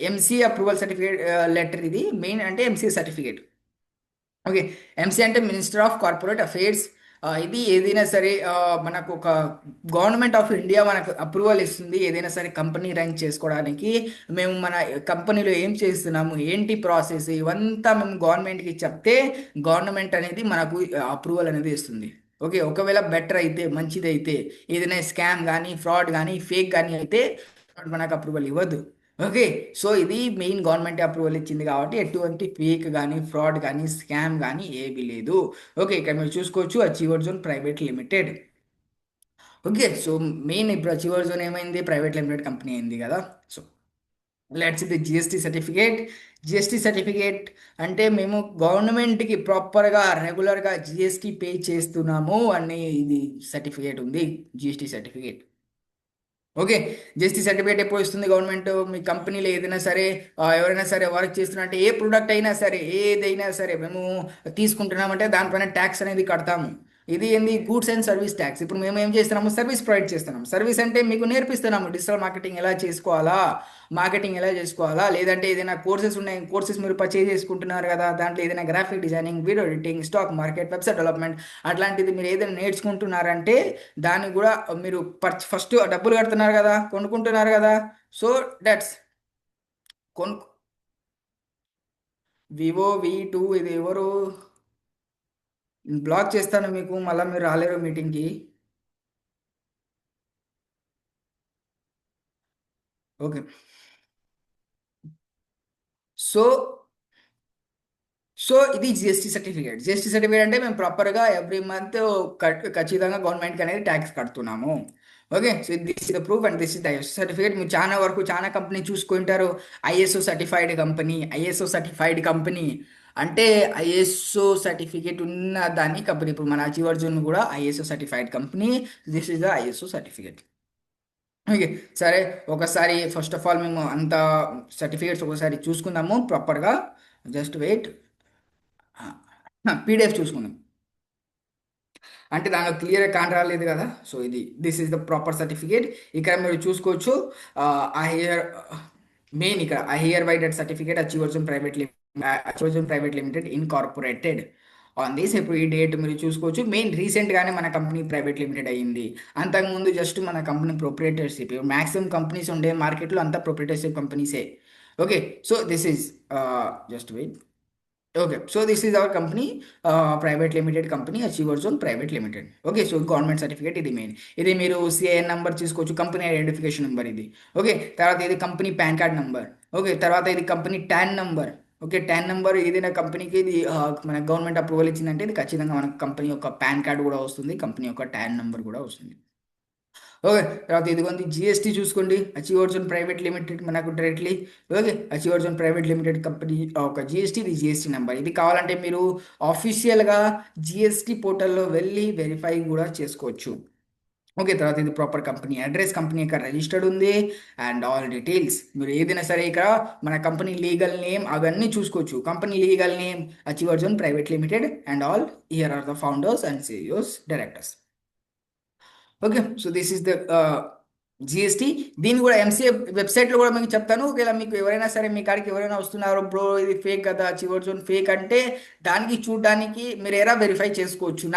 ఎంసీఏ అప్రూవల్ సర్టిఫికేట్ లెటర్, ఇది మెయిన్ అంటే ఎంసీఏ సర్టిఫికేట్. ఓకే, ఎంసీ అంటే మినిస్టర్ ఆఫ్ కార్పొరేట్ అఫైర్స్. ఇది ఏదైనా సరే మనకు ఒక గవర్నమెంట్ ఆఫ్ ఇండియా మనకు అప్రూవల్ ఇస్తుంది ఏదైనా సరే కంపెనీ రన్ చేసుకోవడానికి. మేము మన కంపెనీలో ఏం చేస్తున్నాము, ఏంటి ప్రాసెస్, ఇవంతా మేము గవర్నమెంట్కి చెప్తే గవర్నమెంట్ అనేది మనకు అప్రూవల్ అనేది ఇస్తుంది. ఓకే, ఒకవేళ బెటర్ అయితే, మంచిది అయితే, ఏదైనా స్కామ్ కానీ ఫ్రాడ్ కానీ ఫేక్ కానీ అయితే మనకు అప్రూవల్ ఇవ్వదు. ఓకే, సో ఇది మెయిన్ గవర్నమెంట్ అప్రూవల్ ఇచ్చింది కాబట్టి ఎటువంటి ఫేక్ కానీ ఫ్రాడ్ కానీ స్కామ్ కానీ ఏమీ లేదు. ఓకే, ఇక్కడ మీరు చూసుకోవచ్చు achiever Zone private limited. Okay, so main ఇప్పుడు అచీవర్ జోన్ ఏమైంది, ప్రైవేట్ లిమిటెడ్ కంపెనీ అయింది కదా. సో లెట్స్ ఇది జిఎస్టీ సర్టిఫికేట్. జిఎస్టీ సర్టిఫికేట్ అంటే మేము గవర్నమెంట్కి ప్రాపర్గా రెగ్యులర్గా జిఎస్టీ పే చేస్తున్నాము అని ఇది సర్టిఫికేట్ ఉంది, GST certificate. Okay, GST certificate ఎప్పుడు ఇస్తుంది గవర్నమెంట్, మీ కంపెనీలో ఏదైనా సరే ఎవరైనా సరే వర్క్ చేస్తున్నట్టే ఏ ప్రోడక్ట్ అయినా సరే ఏదైనా సరే మేము తీసుకుంటున్నామంటే దానిపైన ట్యాక్స్ అనేది కడతాము. ఇది ఏంది, గూడ్స్ అండ్ సర్వీస్ ట్యాక్స్. ఇప్పుడు మేము ఏం చేస్తున్నాము, సర్వీస్ ప్రొవైడ్ చేస్తున్నాము. సర్వీస్ అంటే మీకు నేర్పిస్తున్నాము డిజిటల్ మార్కెటింగ్ ఎలా చేసుకోవాలా, మార్కెటింగ్ ఎలా చేసుకోవాలా, లేదంటే ఏదైనా కోర్సెస్ ఉన్నాయి, కోర్సెస్ మీరు పర్చేజ్ చేసుకుంటున్నారు కదా, దాంట్లో ఏదైనా graphic designing, video editing, stock market, website development, అట్లాంటిది మీరు ఏదైనా నేర్చుకుంటున్నారంటే దానికి కూడా మీరు ఫస్ట్ డబ్బులు కడుతున్నారు కదా, కొనుక్కుంటున్నారు కదా. సో దట్స్ కొను వివో V2 ఇది ఎవరు, బ్లాక్ చేస్తాను మీకు, మళ్ళీ మీరు రాలేరు మీటింగ్కి. ఓకే, సో సో ఇది జిఎస్టీ సర్టిఫికేట్. జిఎస్టీ సర్టిఫికేట్ అంటే మేము ప్రాపర్గా ఎవ్రీ మంత్ ఖచ్చితంగా గవర్నమెంట్కి అనేది ట్యాక్స్ కడుతున్నాము. Okay, so this is the proof and this is the ISO certificate. మీరు చాలా వరకు చాలా కంపెనీ చూసుకుంటారు, ISO certified company, ISO certified company అంటే ఐఎస్ఓ సర్టిఫికేట్ ఉన్న దాని కంపెనీ. ఇప్పుడు మన అచీవర్ జోన్ కూడా ISO certified company. This is the ISO certificate. Okay, సరే, ఒకసారి ఫస్ట్ ఆఫ్ ఆల్ మేము అంత సర్టిఫికేట్స్ ఒకసారి చూసుకుందాము ప్రాపర్గా. జస్ట్ వెయిట్, పీడిఎఫ్ చూసుకుందాం. అంటే దానిలో క్లియర్ కాన్ రాలేదు కదా. సో ఇది this is the proper certificate. ఇక్కడ మీరు చూసుకోవచ్చు ఐ హియర్ మెయిన్ ఇక్కడ I here by that certificate achievers private limited incorporated on this. ఇప్పుడు ఈ డేట్ మీరు చూసుకోవచ్చు. మెయిన్ రీసెంట్గానే మన కంపెనీ ప్రైవేట్ లిమిటెడ్ అయ్యింది. అంతకుముందు జస్ట్ మన కంపెనీ ప్రొప్రైటర్షిప్. మాక్సిమం కంపెనీస్ ఉండే మార్కెట్లో అంతా ప్రొప్రైటర్షిప్ కంపెనీసే. Okay, so this is just wait. Okay, so this is our company, private limited company Achiever Zone private limited. Okay, so government certificate ఇది main. ఇది మీరు సిఐఎన్ నెంబర్ తీసుకోవచ్చు, company identification number ఇది. Okay, తర్వాత ఇది company PAN card number. Okay, తర్వాత ఇది company TAN number. Okay, TAN number ఏదైనా కంపెనీకి ఇది మన గవర్నమెంట్ అప్రూవల్ ఇచ్చిందంటే ఇది ఖచ్చితంగా మన కంపెనీ యొక్క పాన్ కార్డ్ కూడా వస్తుంది, కంపెనీ యొక్క టాన్ నెంబర్ కూడా వస్తుంది. ఓకే, తర్వాత ఇదిగోండి జిఎస్టీ చూసుకోండి, అచీవర్స్ ఆన్ ప్రైవేట్ లిమిటెడ్ మనకు directly. Okay, achievers on private limited company ఒక జిఎస్టీ, ఇది జిఎస్టీ నెంబర్. ఇది కావాలంటే మీరు ఆఫీషియల్గా జిఎస్టీ పోర్టల్లో వెళ్ళి వెరిఫై కూడా చేసుకోవచ్చు. ఓకే, తర్వాత ఇది ప్రాపర్ కంపెనీ అడ్రస్, కంపెనీ ఇక్కడ రిజిస్టర్డ్ ఉంది అండ్ ఆల్ డీటెయిల్స్. మీరు ఏదైనా సరే ఇక్కడ మన కంపెనీ లీగల్ నేమ్ అవన్నీ చూసుకోవచ్చు. Company legal name achievers on private limited and all here are the founders and CEOs directors. Okay, so this is the GST. దీన్ని కూడా ఎంసీఏ వెబ్సైట్లో కూడా మీకు చెప్తాను. ఒకవేళ మీకు ఎవరైనా సరే మీ కాడికి ఎవరైనా వస్తున్నారు, బ్రో ఇది ఫేక్ కదా, చివరి జోన్ ఫేక్ అంటే దానికి చూడడానికి మీరు ఎలా వెరిఫై చేసుకోవచ్చు.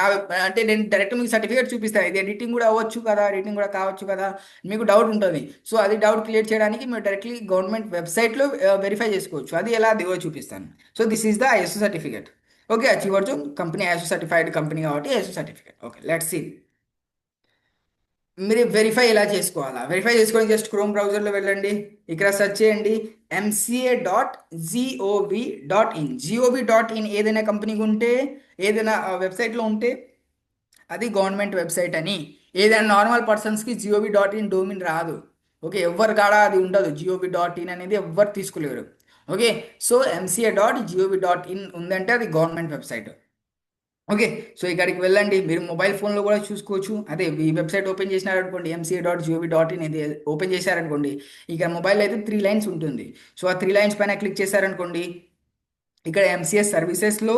అంటే నేను డైరెక్ట్ మీకు సర్టిఫికేట్ చూపిస్తాను, ఇది ఎడిటింగ్ కూడా అవ్వచ్చు కదా, ఎడిటింగ్ కూడా కావచ్చు కదా, మీకు డౌట్ ఉంటుంది. సో అది డౌట్ క్లియర్ చేయడానికి మీరు డైరెక్ట్లీ గవర్నమెంట్ వెబ్సైట్లో వెరిఫై చేసుకోవచ్చు. అది ఎలా దిగో చూపిస్తాను. So this is the ISO certificate. Okay, Achiever Zone company ISO certified company కాబట్టి ISO certificate. Okay, let's see. మీరు వెరిఫై ఎలా చేసుకోవాలా? వెరిఫై చేసుకొని జస్ట్ క్రోమ్ బ్రౌజర్లో వెళ్ళండి. ఇక్కడ సెర్చ్ చేయండి MCA.gov.in. GOV.in ఏదైనా కంపెనీకి ఉంటే, ఏదైనా వెబ్సైట్లో ఉంటే అది గవర్నమెంట్ వెబ్సైట్ అని. ఏదైనా నార్మల్ పర్సన్స్కి GOV.in డొమైన్ రాదు. ఓకే, ఎవరి కాడ అది ఉండదు. GOV.in అనేది ఎవ్వరు తీసుకోలేరు. ఓకే, సో MCA.gov.in ఉందంటే అది గవర్నమెంట్ వెబ్సైట్. ఓకే, సో ఇక్కడికి వెళ్ళండి. మీరు మొబైల్ ఫోన్లో కూడా చూసుకోవచ్చు. అదే ఈ వెబ్సైట్ ఓపెన్ చేసినారనుకోండి, MCA.gov.in ఇది ఓపెన్ చేశారనుకోండి, ఇక మొబైల్ అయితే 3 లైన్స్ ఉంటుంది. సో ఆ 3 లైన్స్ పైన క్లిక్ చేశారనుకోండి, ఇక్కడ MCS సర్వీసెస్లో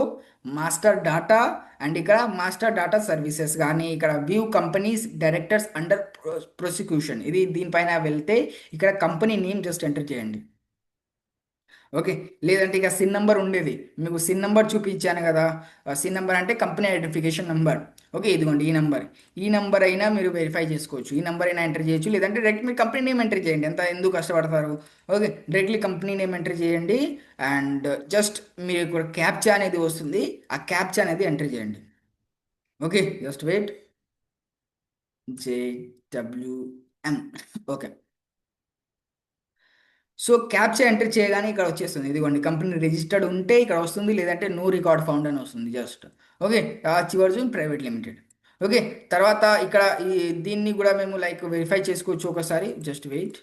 మాస్టర్ డాటా, అండ్ ఇక్కడ మాస్టర్ డాటా సర్వీసెస్ కానీ, ఇక్కడ view companies directors under prosecution, ఇది దీనిపైన వెళ్తే ఇక్కడ కంపెనీ నేమ్ జస్ట్ ఎంటర్ చేయండి. ఓకే, లేదంటే ఇక సిన్ నంబర్ ఉండేది, మీకు సిన్ నంబర్ చూపించాను కదా. సిన్ నంబర్ అంటే కంపెనీ ఐడెంటిఫికేషన్ నంబర్. ఓకే, ఇదిగోండి ఈ నంబర్ అయినా మీరు వెరిఫై చేసుకోవచ్చు. ఈ నంబర్ అయినా ఎంటర్ చేయొచ్చు, లేదంటే డైరెక్ట్ మీరు కంపెనీ నేమ్ ఎంటర్ చేయండి. ఎంత ఎందుకు కష్టపడతారు? Okay, directly company name enter చేయండి. అండ్ జస్ట్ మీరు ఇక్కడ క్యాప్చా అనేది వస్తుంది, ఆ క్యాప్చా అనేది ఎంటర్ చేయండి. Okay, just wait. JWM. Okay, so captcha enter చేయగానే ఇక్కడ వచ్చేస్తుంది. ఇదిగోండి కంపెనీ రిజిస్టర్డ్ ఉంటే ఇక్కడ వస్తుంది, లేదంటే నో రికార్డ్ ఫౌండ్ అని వస్తుంది just. Okay, Achiever Zone private limited. Okay, తర్వాత ఇక్కడ దీన్ని కూడా మేము లైక్ వెరిఫై చేసుకోవచ్చు ఒకసారి. Just wait.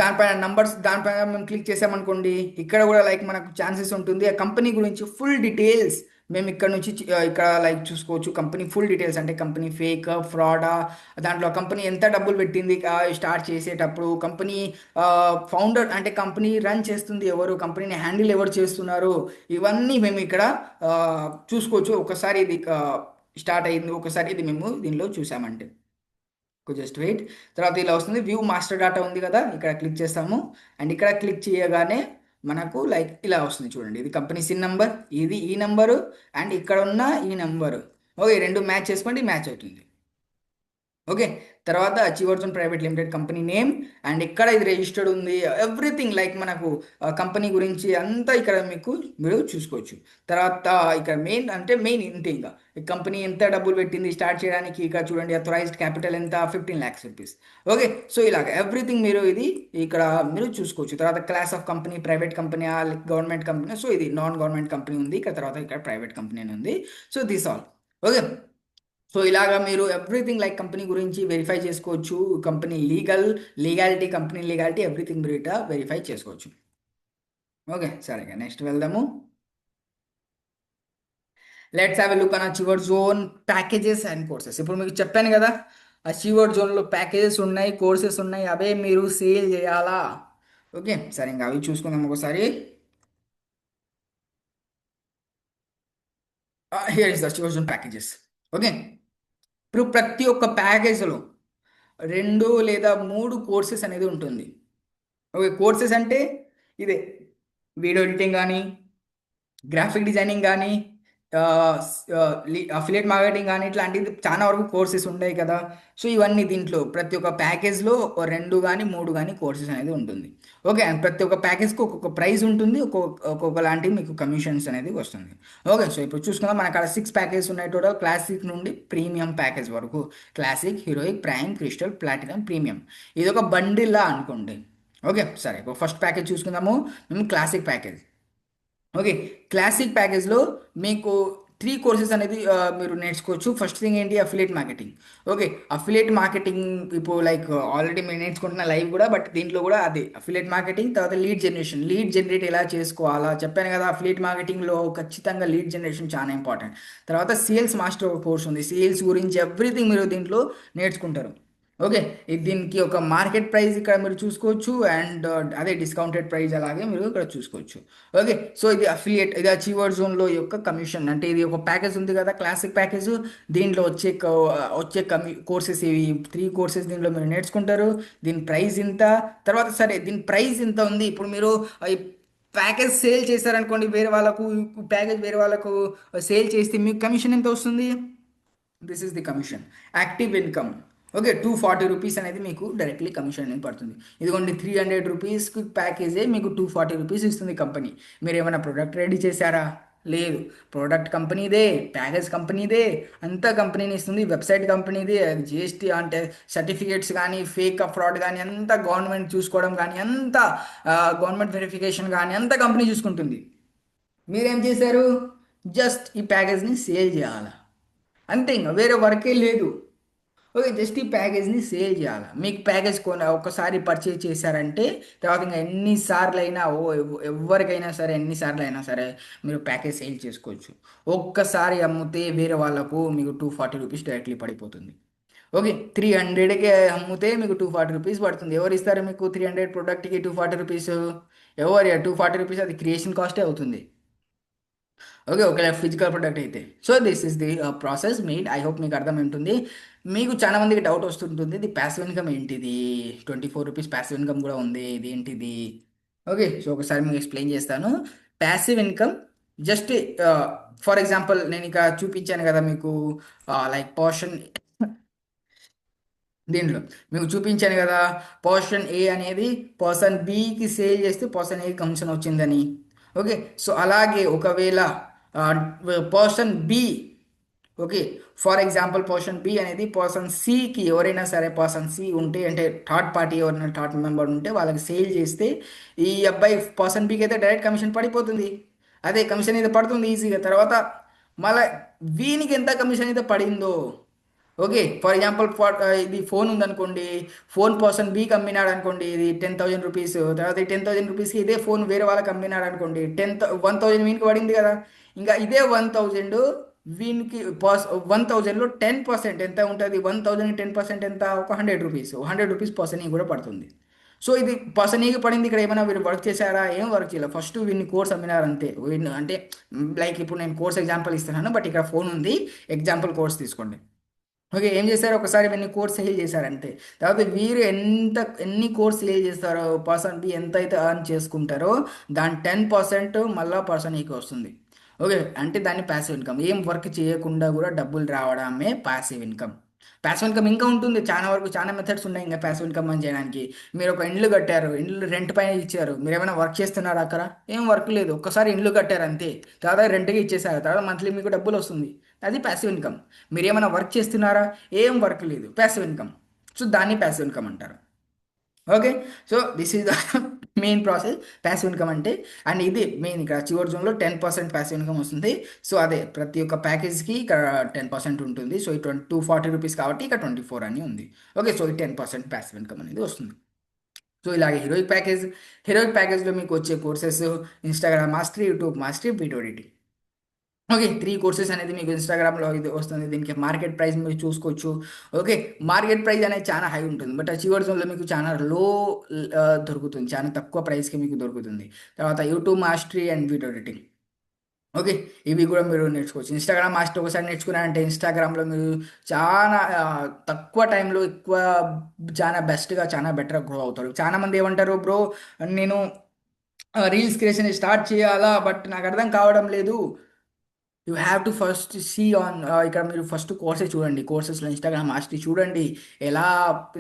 దానిపైన నంబర్స్, దానిపైన మేము క్లిక్ చేసామనుకోండి, ఇక్కడ కూడా లైక్ మనకు ఛాన్సెస్ ఉంటుంది. ఆ కంపెనీ గురించి ఫుల్ డీటెయిల్స్ మేము ఇక్కడ నుంచి ఇక్కడ లైక్ చూసుకోవచ్చు. కంపెనీ ఫుల్ డీటెయిల్స్ అంటే కంపెనీ ఫేక్ ఫ్రాడా, దాంట్లో కంపెనీ ఎంత డబ్బులు పెట్టింది స్టార్ట్ చేసేటప్పుడు, కంపెనీ ఫౌండర్ అంటే కంపెనీ రన్ చేస్తుంది ఎవరు, కంపెనీని హ్యాండిల్ ఎవరు చేస్తున్నారు, ఇవన్నీ మేము ఇక్కడ ఆ, చూసుకోవచ్చు. ఒకసారి ఇది స్టార్ట్ అయింది, ఒకసారి ఇది మేము దీనిలో చూసామంటే. Just wait. తర్వాత ఇలా వస్తుంది, వ్యూ మాస్టర్ డాటా ఉంది కదా, ఇక్కడ క్లిక్ చేస్తాము. అండ్ ఇక్కడ క్లిక్ చేయగానే మనకు లైక్ ఇలా వస్తుంది చూడండి. ఇది కంపెనీ సిన్ నంబర్, ఇది ఈ నంబరు, అండ్ ఇక్కడ ఉన్న ఈ నంబరు. ఓకే, రెండు మ్యాచ్ చేసుకోండి, మ్యాచ్ అవుతుంది. ఓకే, తర్వాత achievers private limited company name, and ఇక్కడ ఇది రిజిస్టర్డ్ ఉంది. ఎవ్రీథింగ్ లైక్ మనకు కంపెనీ గురించి అంతా ఇక్కడ మీకు మీరు చూసుకోవచ్చు. తర్వాత ఇక్కడ మెయిన్ అంటే మెయిన్ ఇంతే, ఇంకా ఈ కంపెనీ ఎంత డబ్బులు పెట్టింది స్టార్ట్ చేయడానికి, ఇక్కడ చూడండి అథరైజ్డ్ క్యాపిటల్ ఎంత, 15 lakhs రూపీస్. ఓకే, సో ఇలాగ ఎవ్రీథింగ్ మీరు ఇది ఇక్కడ మీరు చూసుకోవచ్చు. తర్వాత class of company, private company, government company. So ఇది నాన్ గవర్నమెంట్ కంపెనీ ఉంది ఇక్కడ, తర్వాత ఇక్కడ ప్రైవేట్ కంపెనీ అని ఉంది. So this all. Okay, so ఇలాగా మీరు ఎవ్రీథింగ్ లైక్ కంపెనీ గురించి వెరిఫై చేసుకోవచ్చు. Company legality, company legality, everything మీరు ఇట్లా వెరిఫై చేసుకోవచ్చు. ఓకే, సరే, నెక్స్ట్ వెళ్దాము. Let's have a look on Achiever Zone packages and courses. ఇప్పుడు మీకు చెప్పాను కదా, అచీవర్డ్ జోన్లో ప్యాకేజెస్ ఉన్నాయి, కోర్సెస్ ఉన్నాయి, అవే మీరు సేల్ చేయాలా. ఓకే, సరే, ఇంకా అవి చూసుకుందాం ఒకసారి. Here is Achiever Zone packages. Okay, ఇప్పుడు ప్రతి ఒక్క ప్యాకేజ్లో 2 లేదా 3 కోర్సెస్ అనేది ఉంటుంది. ఓకే, కోర్సెస్ అంటే ఇదే వీడియో ఎడిటింగ్ కానీ, గ్రాఫిక్ డిజైనింగ్ కానీ, అఫిలియేట్ మార్కెటింగ్ కానీ, ఇట్లాంటివి చాలా వరకు కోర్సెస్ ఉంటాయి కదా. సో ఇవన్నీ దీంట్లో ప్రతి ఒక్క ప్యాకేజ్లో 2 కానీ 3 కానీ కోర్సెస్ అనేది ఉంటుంది. ఓకే, అండ్ ప్రతి ఒక్క ప్యాకేజ్కి ఒక్కొక్క ప్రైస్ ఉంటుంది, ఒక్కొక్క లాంటి మీకు కమిషన్స్ అనేది వస్తుంది. ఓకే, సో ఇప్పుడు చూసుకుందాం. మనకు అక్కడ 6 ప్యాకేజెస్ ఉన్నాయి టోటల్, క్లాసిక్ నుండి ప్రీమియం ప్యాకేజ్ వరకు. Classic, heroic, prime, crystal, platinum, premium. ఇది ఒక బండిల్లా అనుకోండి. ఓకే, సరే, ఇప్పుడు ఫస్ట్ ప్యాకేజ్ చూసుకుందాము. మేము క్లాసిక్ ప్యాకేజ్. ఓకే, క్లాసిక్ ప్యాకేజ్లో మీకు 3 కోర్సెస్ అనేది మీరు నేర్చుకోవచ్చు. ఫస్ట్ థింగ్ ఏంటి, affiliate marketing. Okay, affiliate marketing ఇప్పుడు లైక్ ఆల్రెడీ మీరు నేర్చుకుంటున్న లైవ్ కూడా, బట్ దీంట్లో కూడా అదే అఫిలియేట్ మార్కెటింగ్. తర్వాత లీడ్ జనరేట్ ఎలా చేసుకోవాలా చెప్పాను కదా. అఫిలియేట్ మార్కెటింగ్లో ఖచ్చితంగా లీడ్ జనరేషన్ చాలా ఇంపార్టెంట్. తర్వాత సేల్స్ మాస్టర్ ఒక కోర్స్ ఉంది, సేల్స్ గురించి ఎవ్రీథింగ్ మీరు దీంట్లో నేర్చుకుంటారు. ఓకే, దీనికి ఒక మార్కెట్ ప్రైస్ ఇక్కడ మీరు చూసుకోవచ్చు, అండ్ అదే డిస్కౌంటెడ్ ప్రైస్ అలాగే మీరు ఇక్కడ చూసుకోవచ్చు. ఓకే, సో ఇది అఫిలియేట్, ఇది అచీవర్ జోన్లో యొక్క కమిషన్. అంటే ఇది ఒక ప్యాకేజ్ ఉంది కదా, క్లాసిక్ ప్యాకేజ్. దీంట్లో వచ్చే కోర్సెస్ ఇవి 3 కోర్సెస్ దీంట్లో మీరు నేర్చుకుంటారు. దీని ప్రైస్ ఇంత. తర్వాత సరే, దీని ప్రైస్ ఇంత ఉంది. ఇప్పుడు మీరు ఈ ప్యాకేజ్ సేల్ చేశారనుకోండి వేరే వాళ్ళకు, ప్యాకేజ్ వేరే వాళ్ళకు సేల్ చేస్తే మీకు కమిషన్ ఎంత వస్తుంది? This is the commission, active income. Okay, 240 rupees అనేది మీకు డైరెక్ట్లీ కమిషన్ అనేది పడుతుంది. ఇదిగోండి 300 రూపీస్కి ప్యాకేజే మీకు 240 రూపీస్ ఇస్తుంది కంపెనీ. మీరు ఏమైనా ప్రొడక్ట్ రెడీ చేశారా? లేదు. ప్రోడక్ట్ కంపెనీదే, ప్యాకేజ్ కంపెనీదే, అంతా కంపెనీని ఇస్తుంది, వెబ్సైట్ కంపెనీదే, జిఎస్టీ అంటే సర్టిఫికేట్స్ కానీ ఫేక్ ఫ్రాడ్ కానీ అంతా గవర్నమెంట్ చూసుకోవడం కానీ అంతా గవర్నమెంట్ వెరిఫికేషన్ కానీ అంతా కంపెనీ చూసుకుంటుంది. మీరేం చేశారు? జస్ట్ ఈ ప్యాకేజ్ని సేల్ చేయాలి, అంతే, ఇంకా వేరే వర్కే లేదు. ఓకే, జస్ట్ ఈ ప్యాకేజ్ని సేల్ చేయాలి. మీకు ప్యాకేజ్ ఒక్కసారి పర్చేజ్ చేశారంటే తర్వాత ఇంకా ఎన్నిసార్లు అయినా ఎవరికైనా సరే ఎన్నిసార్లు అయినా సరే మీరు ప్యాకేజ్ సేల్ చేసుకోవచ్చు. ఒక్కసారి అమ్మితే వేరే వాళ్ళకు మీకు 240 రూపీస్ డైరెక్ట్లీ పడిపోతుంది. ఓకే, 300కి అమ్మితే మీకు 240 రూపీస్ పడుతుంది. ఎవరు ఇస్తారు మీకు 300 ప్రోడక్ట్కి 240 రూపీస్? ఎవరు? 240 రూపీస్ అది క్రియేషన్ కాస్టే అవుతుంది. ఓకే, ఒకవేళ ఫిజికల్ ప్రొడక్ట్ అయితే. So this is the process meet. I hope మీకు అర్థం ఉంటుంది. మీకు చాలా మందికి డౌట్ వస్తుంటుంది, ఇది ప్యాసివ్ ఇన్కమ్ ఏంటిది, 24 రూపీస్ ప్యాసివ్ ఇన్కమ్ కూడా ఉంది, ఇది ఏంటిది? ఓకే, సో ఒకసారి మీకు ఎక్స్ప్లెయిన్ చేస్తాను. Passive income just for example నేను ఇక చూపించాను కదా మీకు, లైక్ పోర్షన్ దీంట్లో మీకు చూపించాను కదా, పర్సన్ ఏ అనేది పర్సన్ బికి సేల్ చేస్తే పర్సన్ ఏ కమిషన్ వచ్చిందని. ఓకే, సో అలాగే ఒకవేళ person B, okay, for example person B అనేది పర్సన్ సికి, ఎవరైనా సరే పర్సన్ సి ఉంటే అంటే థర్డ్ పార్టీ ఎవరైనా థర్డ్ మెంబర్ ఉంటే వాళ్ళకి సేల్ చేస్తే ఈ అబ్బాయి పర్సన్ బికి అయితే డైరెక్ట్ కమిషన్ పడిపోతుంది. అదే కమిషన్ అయితే పడుతుంది ఈజీగా. తర్వాత మళ్ళీ వీనికి ఎంత కమిషన్ అయితే పడిందో, ఓకే, ఫర్ ఎగ్జాంపుల్ ఇది ఫోన్ ఉందనుకోండి, ఫోన్ పర్సన్ బీకి అమ్మినాడు అనుకోండి, ఇది 10,000 రూపీస్. తర్వాత ఈ 10,000 రూపీస్కి ఇదే ఫోన్ వేరే వాళ్ళకి అమ్మినాడు అనుకోండి, 1,000 వీనికి పడింది కదా. ఇంకా ఇదే 1,000 వీనికి 1,000లో 10% ఎంత ఉంటుంది? 1,000 10% ఎంత? ఒక 100 రూపీస్. 100 రూపీస్ పర్సన్కి కూడా పడుతుంది. సో ఇది పర్సన్కి పడింది. ఇక్కడ ఏమైనా వీరు వర్క్ చేశారా? ఏం వర్క్ చేయాలి, ఫస్ట్ వీడిని కోర్స్ అమ్మినారు అంతే. వీడిని అంటే లైక్ ఇప్పుడు నేను కోర్స్ ఎగ్జాంపుల్ ఇస్తున్నాను, బట్ ఇక్కడ ఫోన్ ఉంది, ఎగ్జాంపుల్ కోర్స్ తీసుకోండి. ఓకే, ఏం చేశారు? ఒకసారి ఎన్ని కోర్స్ సేల్ చేశారంటే తర్వాత వీరు ఎన్ని కోర్స్ సేల్ చేస్తారో పర్సన్ బి ఎంత అయితే అర్న్ చేసుకుంటారో దాని 10% మళ్ళా పర్సన్ ఈకి వస్తుంది. ఓకే, అంటే దాన్ని ప్యాసివ్ ఇన్కమ్. ఏం వర్క్ చేయకుండా కూడా డబ్బులు రావడమే ప్యాసివ్ ఇన్కమ్. ప్యాసివ్ ఇన్కమ్ ఇంకా ఉంటుంది, చాలా వరకు చాలా మెథడ్స్ ఉన్నాయి ఇంకా ప్యాసివ్ ఇన్కమ్ అని చేయడానికి. మీరు ఒక ఇండ్లు కట్టారు, ఇండ్లు రెంట్ పైన ఇచ్చారు, మీరు ఏమైనా వర్క్ చేస్తున్నారా అక్కడ? ఏం వర్క్ లేదు, ఒక్కసారి ఇండ్లు కట్టారు అంతే, తర్వాత రెంట్కి ఇచ్చేసారు, తర్వాత మంత్లీ మీకు డబ్బులు వస్తుంది. అది ప్యాసివ్ ఇన్కమ్. మీరు ఏమైనా వర్క్ చేస్తున్నారా? ఏం వర్క్ లేదు, ప్యాసివ్ ఇన్కమ్. సో దాన్ని ప్యాసివ్ ఇన్కమ్ అంటారు. Okay, so this is the main process passive income అంటే. అండ్ ఇది మెయిన్, ఇక్కడ చివరి జోన్లో 10% ప్యాసివ్ ఇన్కమ్ వస్తుంది. సో అదే ప్రతి ఒక్క ప్యాకేజ్కి ఇక్కడ 10% ఉంటుంది. సో ఈ 240 రూపీస్ కాబట్టి ఇక్కడ 24 అని ఉంది. ఓకే, సో ఈ 10% ప్యాసివ్ ఇన్కమ్ అనేది వస్తుంది. సో ఇలాగే హీరోయిక్ ప్యాకేజ్లో మీకు వచ్చే courses Instagram mastery, YouTube mastery, video editing. Okay, 3 courses అనేది మీకు ఇన్స్టాగ్రామ్లో ఇది వస్తుంది. దీనికి మార్కెట్ ప్రైస్ మీరు చూసుకోవచ్చు. ఓకే, మార్కెట్ ప్రైస్ అనేది చాలా హై ఉంటుంది, బట్ అచీవర్స్ వల్ల మీకు చాలా లో దొరుకుతుంది, చాలా తక్కువ ప్రైస్కి మీకు దొరుకుతుంది. తర్వాత YouTube mastery and video editing. Okay, ఇవి కూడా మీరు నేర్చుకోవచ్చు. ఇన్స్టాగ్రామ్ మాస్టర్ ఒకసారి నేర్చుకున్నారంటే ఇన్స్టాగ్రామ్లో మీరు చాలా తక్కువ టైంలో ఎక్కువ చాలా బెస్ట్గా చాలా బెటర్గా గ్రో అవుతారు. చాలా మంది ఏమంటారు, బ్రో నేను రీల్స్ క్రియేషన్ స్టార్ట్ చేయాలా, బట్ నాకు అర్థం కావడం లేదు. You have to first see on, ఇక్కడ మీరు ఫస్ట్ కోర్సెస్ చూడండి, కోర్సెస్లో ఇన్స్టాగ్రామ్ మాస్టరీ చూడండి, ఎలా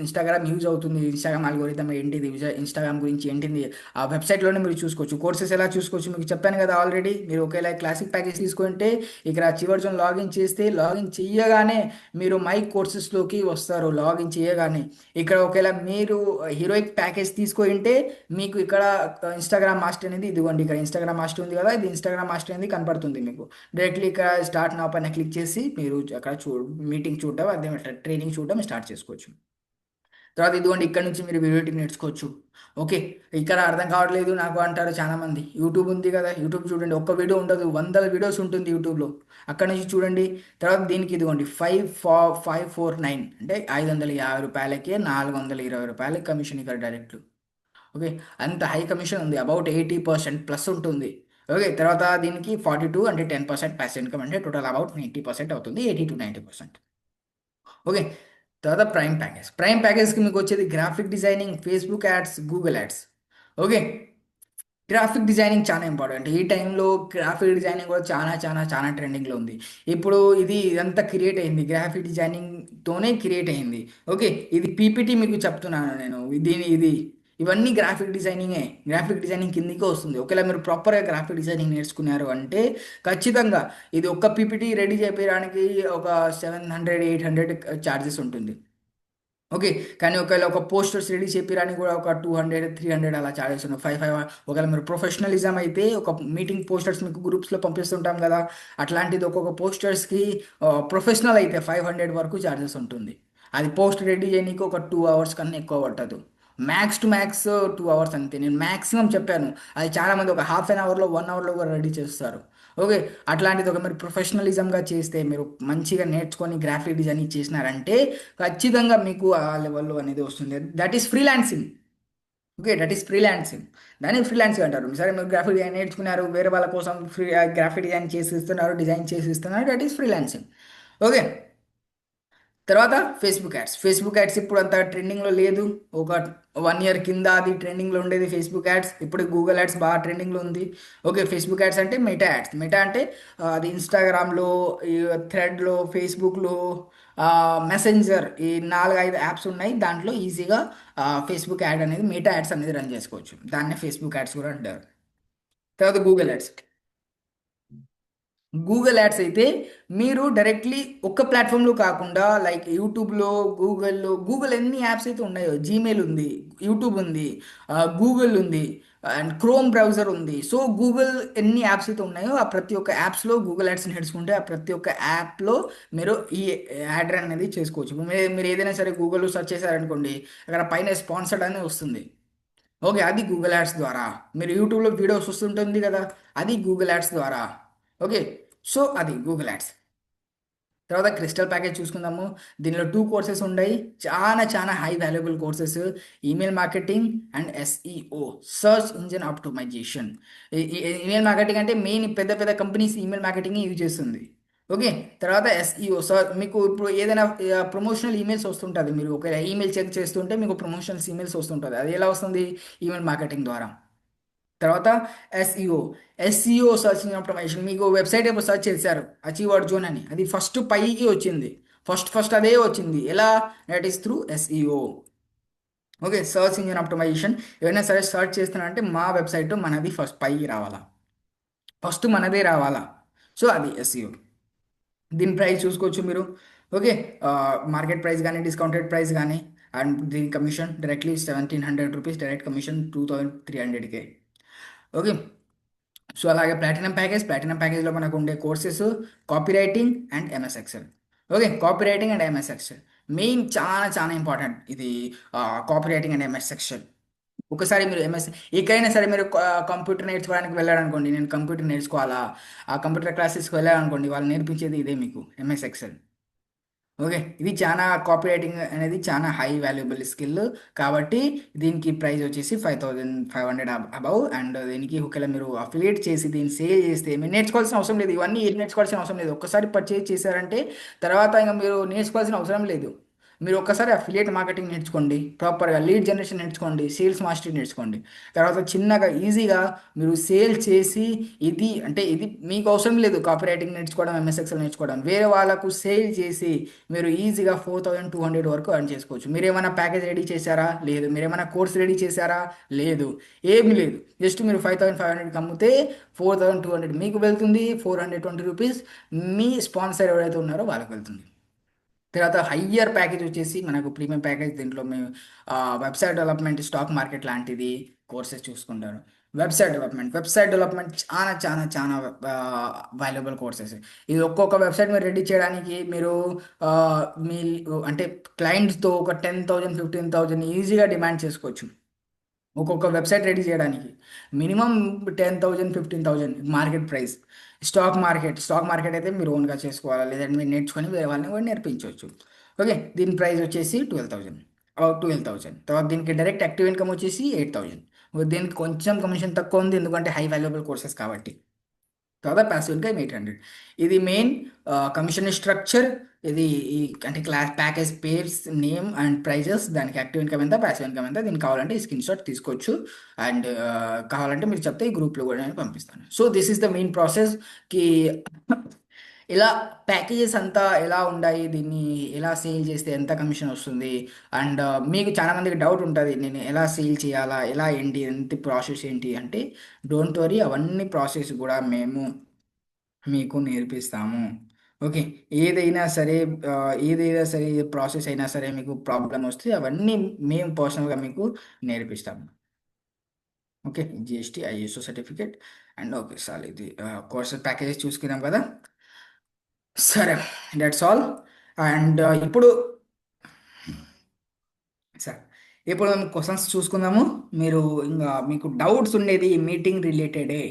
ఇన్స్టాగ్రామ్ యూజ్ అవుతుంది, ఇన్స్టాగ్రామ్ అల్గోరిథం ఏంటిది, ఇన్స్టాగ్రామ్ గురించి ఏంటిది, ఆ వెబ్సైట్లోనే మీరు చూసుకోవచ్చు. కోర్సెస్ ఎలా చూసుకోవచ్చు మీకు చెప్పాను కదా ఆల్రెడీ. మీరు ఒకవేళ క్లాసిక్ ప్యాకేజ్ తీసుకుంటే ఇక్కడ చివరి జోన్ లాగిన్ చేస్తే లాగిన్ చేయగానే మీరు మై కోర్సెస్లోకి వస్తారు. లాగిన్ చేయగానే ఇక్కడ ఒకవేళ మీరు హీరోయిక్ ప్యాకేజ్ తీసుకుంటే మీకు ఇక్కడ ఇన్స్టాగ్రామ్ మాస్టర్ అనేది ఇదిగోండి, ఇక్కడ ఇన్స్టాగ్రామ్ మాస్టర్ ఉంది కదా, ఇది ఇన్స్టాగ్రామ్ మాస్టర్ అనేది కనపడుతుంది మీకు. డైరెక్ట్లీ ఇక్కడ స్టార్ట్ నా పైన క్లిక్ చేసి మీరు అక్కడ మీటింగ్ చూడడం, అదే ట్రైనింగ్ చూడడం స్టార్ట్ చేసుకోవచ్చు. తర్వాత ఇదిగోండి, ఇక్కడ నుంచి మీరు వీడియో ఎడిటింగ్ నేర్చుకోవచ్చు. ఓకే, ఇక్కడ అర్థం కావట్లేదు నాకు అంటారు చాలా మంది. యూట్యూబ్ ఉంది కదా, యూట్యూబ్ చూడండి, ఒక్క వీడియో ఉండదు, వందల వీడియోస్ ఉంటుంది యూట్యూబ్లో, అక్కడ నుంచి చూడండి. తర్వాత దీనికి ఇదిగోండి 549 అంటే 550 రూపాయలకే 420 రూపాయలకి కమిషన్ ఇక్కడ డైరెక్ట్. ఓకే, అంత హై కమిషన్ ఉంది, అబౌట్ 80% ప్లస్ ఉంటుంది. ఓకే, తర్వాత దీనికి 42 అంటే 10% ప్యాసివ్ ఇన్కమ్ అంటే టోటల్ అబౌట్ 90% అవుతుంది, 80 to 90%. ఓకే, తర్వాత ప్రైమ్ ప్యాకేజ్కి మీకు వచ్చేది graphic designing, Facebook ads, Google ads. Okay, graphic designing చాలా ఇంపార్టెంట్ ఈ టైంలో. గ్రాఫిక్ డిజైనింగ్ కూడా చాలా చాలా చాలా ట్రెండింగ్లో ఉంది ఇప్పుడు. ఇదంతా క్రియేట్ అయింది గ్రాఫిక్ డిజైనింగ్తోనే క్రియేట్ అయింది. ఓకే, ఇది పీపీటీ మీకు చెప్తున్నాను నేను, ఇది ఇవన్నీ గ్రాఫిక్ డిజైనింగే. గ్రాఫిక్ డిజైనింగ్ కిందికే వస్తుంది. ఒకవేళ మీరు ప్రాపర్గా గ్రాఫిక్ డిజైనింగ్ నేర్చుకున్నారు అంటే ఖచ్చితంగా ఇది ఒక్క పీపీటీ రెడీ చేయడానికి ఒక 700 800 ఛార్జెస్ ఉంటుంది. ఓకే. కానీ ఒకవేళ ఒక పోస్టర్స్ రెడీ చేపియడానికి కూడా ఒక 200 300 అలా చార్జెస్ ఉన్నాయి. 5 ఒకవేళ మీరు ప్రొఫెషనలిజం అయితే ఒక మీటింగ్ పోస్టర్స్ మీకు గ్రూప్స్లో పంపిస్తుంటాం కదా, అట్లాంటిది ఒక్కొక్క పోస్టర్స్కి ప్రొఫెషనల్ అయితే 500 వరకు చార్జెస్ ఉంటుంది. అది పోస్ట్ రెడీ చేయడానికి ఒక 2 అవర్స్ కన్నా ఎక్కువ పట్టదు. మ్యాక్స్ టు మ్యాక్స్ 2 అవర్స్ అంతే. నేను మ్యాక్సిమం చెప్పాను. అది చాలామంది ఒక హాఫ్ అన్ అవర్లో 1 అవర్లో కూడా రెడీ చేస్తారు. ఓకే. అట్లాంటిది ఒక మీరు ప్రొఫెషనలిజంగా చేస్తే మీరు మంచిగా నేర్చుకొని గ్రాఫిక్ డిజైనింగ్ చేసినారంటే ఖచ్చితంగా మీకు ఆ లెవెల్లో అనేది వస్తుంది. That is freelancing. Okay. That is freelancing. దాన్ని ఫ్రీలాన్సింగ్ అంటారు. సరే మీరు గ్రాఫిక్ డిజైన్ నేర్చుకున్నారు, వేరే వాళ్ళ కోసం గ్రాఫిక్ డిజైన్ చేసి ఇస్తున్నారు, డిజైన్ చేసి ఇస్తున్నారు, దట్ ఈస్ ఫ్రీలాన్సింగ్. ఓకే. తర్వాత ఫేస్బుక్ యాడ్స్. ఫేస్బుక్ యాడ్స్ ఇప్పుడు అంత ట్రెండింగ్లో లేదు. ఒక 1 ఇయర్ కింద అది ట్రెండింగ్లో ఉండేది ఫేస్బుక్ యాడ్స్. ఇప్పుడు గూగుల్ యాడ్స్ బాగా ట్రెండింగ్లో ఉంది. ఓకే. ఫేస్బుక్ యాడ్స్ అంటే మెటా యాడ్స్. మెటా అంటే అది ఇన్స్టాగ్రామ్లో, ఈ థ్రెడ్లో, ఫేస్బుక్లో, మెసెంజర్, ఈ 4 5 యాప్స్ ఉన్నాయి. దాంట్లో ఈజీగా ఫేస్బుక్ యాడ్ అనేది, మెటా యాడ్స్ అనేది రన్ చేసుకోవచ్చు. దాన్నే ఫేస్బుక్ యాడ్స్ కూడా అంటారు. తర్వాత గూగుల్ యాడ్స్. గూగుల్ యాడ్స్ అయితే మీరు డైరెక్ట్లీ ఒక్క ప్లాట్ఫామ్లో కాకుండా లైక్ యూట్యూబ్లో, గూగుల్లో, గూగుల్ ఎన్ని యాప్స్ అయితే ఉన్నాయో, జీమెయిల్ ఉంది, యూట్యూబ్ ఉంది, గూగుల్ ఉంది, అండ్ క్రోమ్ బ్రౌజర్ ఉంది. సో గూగుల్ ఎన్ని యాప్స్ అయితే ఉన్నాయో ఆ ప్రతి ఒక్క యాప్స్లో గూగుల్ యాడ్స్ నేర్చుకుంటే ఆ ప్రతి ఒక్క యాప్లో మీరు ఈ యాడ్ రన్ అనేది చేసుకోవచ్చు. ఇప్పుడు మీరు ఏదైనా సరే గూగుల్లో సెర్చ్ చేశారనుకోండి, అక్కడ పైన స్పాన్సర్డ్ అనేది వస్తుంది. ఓకే. అది గూగుల్ యాడ్స్ ద్వారా. మీరు యూట్యూబ్లో వీడియోస్ వస్తుంటుంది కదా, అది గూగుల్ యాడ్స్ ద్వారా. ఓకే. సో అది గూగుల్ యాడ్స్. తర్వాత క్రిస్టల్ ప్యాకేజ్ చూసుకుందాము. దీనిలో 2 కోర్సెస్ ఉన్నాయి. చాలా చాలా high valuable courses. Email marketing and SEO, search engine optimization. Email marketing అంటే మెయిన్ పెద్ద పెద్ద కంపెనీస్ ఈమెయిల్ మార్కెటింగ్ యూజ్ చేస్తుంది. ఓకే. తర్వాత ఎస్ఈఓ, మీకు ఇప్పుడు ఏదైనా ప్రమోషనల్ ఈమెయిల్స్ వస్తుంటుంది. మీరు ఒక ఈమెయిల్ చెక్ చేస్తుంటే మీకు ప్రమోషనల్స్ ఈమెయిల్స్ వస్తుంటుంది. అది ఎలా వస్తుంది? ఈమెయిల్ మార్కెటింగ్ ద్వారా. తర్వాత SEO. SEO search engine optimization. మీకు వెబ్సైట్ ఏమో సర్చ్ చేశారు అచీవర్డ్ జోన్ అని, అది ఫస్ట్ పైకి వచ్చింది. ఫస్ట్ ఫస్ట్ అదే వచ్చింది. ఎలా? That is through SEO. Okay. Search engine optimization. ఏమైనా సరే సర్చ్ చేస్తున్నారంటే మా వెబ్సైట్ మనది ఫస్ట్ పైకి రావాలా, ఫస్ట్ మనదే రావాలా. సో అది ఎస్ఈఓ. దీని ప్రైస్ చూసుకోవచ్చు మీరు. ఓకే. మార్కెట్ ప్రైస్ కానీ, డిస్కౌంటెడ్ ప్రైస్ కానీ, అండ్ దీని commission directly 1700 rupees, direct commission 2300K. Okay. So అలాగే ప్లాటినం ప్యాకేజ్లో మనకు ఉండే courses copy writing and MS Excel. Okay. Copy writing and MS Excel main, చాలా చాలా ఇంపార్టెంట్ ఇది. Copy writing and MS Excel. ఒకసారి మీరు ఎంఎస్, ఎక్కడైనా సరే మీరు కంప్యూటర్ నేర్చుకోవడానికి వెళ్ళారనుకోండి, నేను కంప్యూటర్ నేర్చుకోవాలా, ఆ కంప్యూటర్ క్లాసెస్కి వెళ్ళాలనుకోండి, వాళ్ళు నేర్పించేది ఇదే మీకు, ఎంఎస్ ఎక్సెల్. ఓకే. ఇది చాలా, కాపీ రైటింగ్ అనేది చాలా హై వాల్యుబుల్ స్కిల్. కాబట్టి దీనికి ప్రైస్ వచ్చేసి 5500 అబౌవ్. అండ్ దీనికి ఒకవేళ మీరు అఫిలియేట్ చేసి దీన్ని సేల్ చేస్తే మీరు నేర్చుకోవాల్సిన అవసరం లేదు. ఇవన్నీ ఏం నేర్చుకోవాల్సిన అవసరం లేదు. ఒక్కసారి పర్చేజ్ చేశారంటే తర్వాత ఇంకా మీరు నేర్చుకోవాల్సిన అవసరం లేదు. మీరు ఒక్కసారి అఫిలియేట్ మార్కెటింగ్ నేర్చుకోండి, ప్రాపర్గా లీడ్ జనరేషన్ నేర్చుకోండి, సేల్స్ మాస్టరీ నేర్చుకోండి. తర్వాత చిన్నగా ఈజీగా మీరు సేల్ చేసి, ఇది అంటే ఇది మీకు అవసరం లేదు కాపీ రైటింగ్ నేర్చుకోవడం, ఎంఎస్ ఎక్సెల్ నేర్చుకోవడం, వేరే వాళ్ళకు సేల్ చేసి మీరు ఈజీగా 4200 వరకు ఎర్న్ చేసుకోవచ్చు. మీరు ఏమైనా ప్యాకేజ్ రెడీ చేశారా? లేదు. మీరు ఏమైనా కోర్స్ రెడీ చేశారా? లేదు. ఏమీ లేదు. జస్ట్ మీరు 5500కి అమ్మితే 4200 మీకు వెళ్తుంది. 420 రూపీస్ మీ స్పాన్సర్ ఎవరైతే ఉన్నారో వాళ్ళకి వెళ్తుంది. తర్వాత హయ్యర్ ప్యాకేజ్ వచ్చేసి మనకు ప్రీమియం ప్యాకేజ్. దీంట్లో మేము వెబ్సైట్ డెవలప్మెంట్, స్టాక్ మార్కెట్ లాంటిది కోర్సెస్ చూసుకుంటారు. వెబ్సైట్ డెవలప్మెంట్ చాలా చాలా చాలా వాల్యుబుల్ కోర్సెస్. ఇది ఒక్కొక్క వెబ్సైట్ మీరు రెడీ చేయడానికి మీరు ఆ, మీ అంటే క్లయింట్స్తో ఒక 10,000 15,000 ఈజీగా డిమాండ్ చేసుకోవచ్చు. ఒక్కొక్క వెబ్సైట్ రెడీ చేయడానికి minimum 10,000 15,000 market price. Stock market అయితే మీరు ఓన్గా చేసుకోవాలి, లేదంటే మీరు నేర్చుకొని వేరే వాళ్ళని కూడా నేర్పించవచ్చు. ఓకే. దీని ప్రైస్ వచ్చేసి 12,000. తర్వాత దీనికి డైరెక్ట్ యాక్టివ్ ఇన్కమ్ వచ్చేసి 8,000. దీనికి కొంచెం కమిషన్ తక్కువ ఉంది, ఎందుకంటే హై వాల్యుబుల్ కోర్సెస్ కాబట్టి. తర్వాత ప్యాసివ్ ఇన్కమ్ 800. ఇది మెయిన్ కమిషన్ స్ట్రక్చర్. ఇది ఈ అంటే క్లాస్ ప్యాకేజ్ పేర్స్, నేమ్ అండ్ ప్రైజెస్, దానికి యాక్టివ్ ఇన్కమ్ ఎంత, ప్యాసివ్ ఇన్కమ్ ఎంత. దీనికి కావాలంటే ఈ స్క్రీన్ షాట్ తీసుకోవచ్చు. అండ్ కావాలంటే మీరు చెప్తే ఈ గ్రూప్లో కూడా నేను పంపిస్తాను. So this is the main process కి ఇలా ప్యాకేజెస్ అంతా ఎలా ఉన్నాయి, దీన్ని ఎలా సేల్ చేస్తే ఎంత కమిషన్ వస్తుంది, అండ్ మీకు చాలా మందికి డౌట్ ఉంటుంది నేను ఎలా సేల్ చేయాలా, ఎలా ఏంటి ఎంత ప్రాసెస్ ఏంటి అంటే, డోంట్ వరీ, అవన్నీ ప్రాసెస్ కూడా మేము మీకు నేర్పిస్తాము. ఓకే. ఏదైనా సరే ఆ, ఏదైనా సరే ప్రాసెస్ అయినా సరే మీకు ప్రాబ్లం వస్తే అవన్నీ మేము పర్సనల్గా మీకు నేర్పిస్తాము. Okay. GST ISO certificate and okay sir ఇది కోర్సెస్ ప్యాకేజెస్ చూసుకున్నాం కదా. సరే, దట్స్ ఆల్. అండ్ ఇప్పుడు సార్, ఇప్పుడు మనం క్వశ్చన్స్ చూసుకుందాము. మీరు ఇంకా మీకు డౌట్స్ ఉండేది మీటింగ్ రిలేటెడే.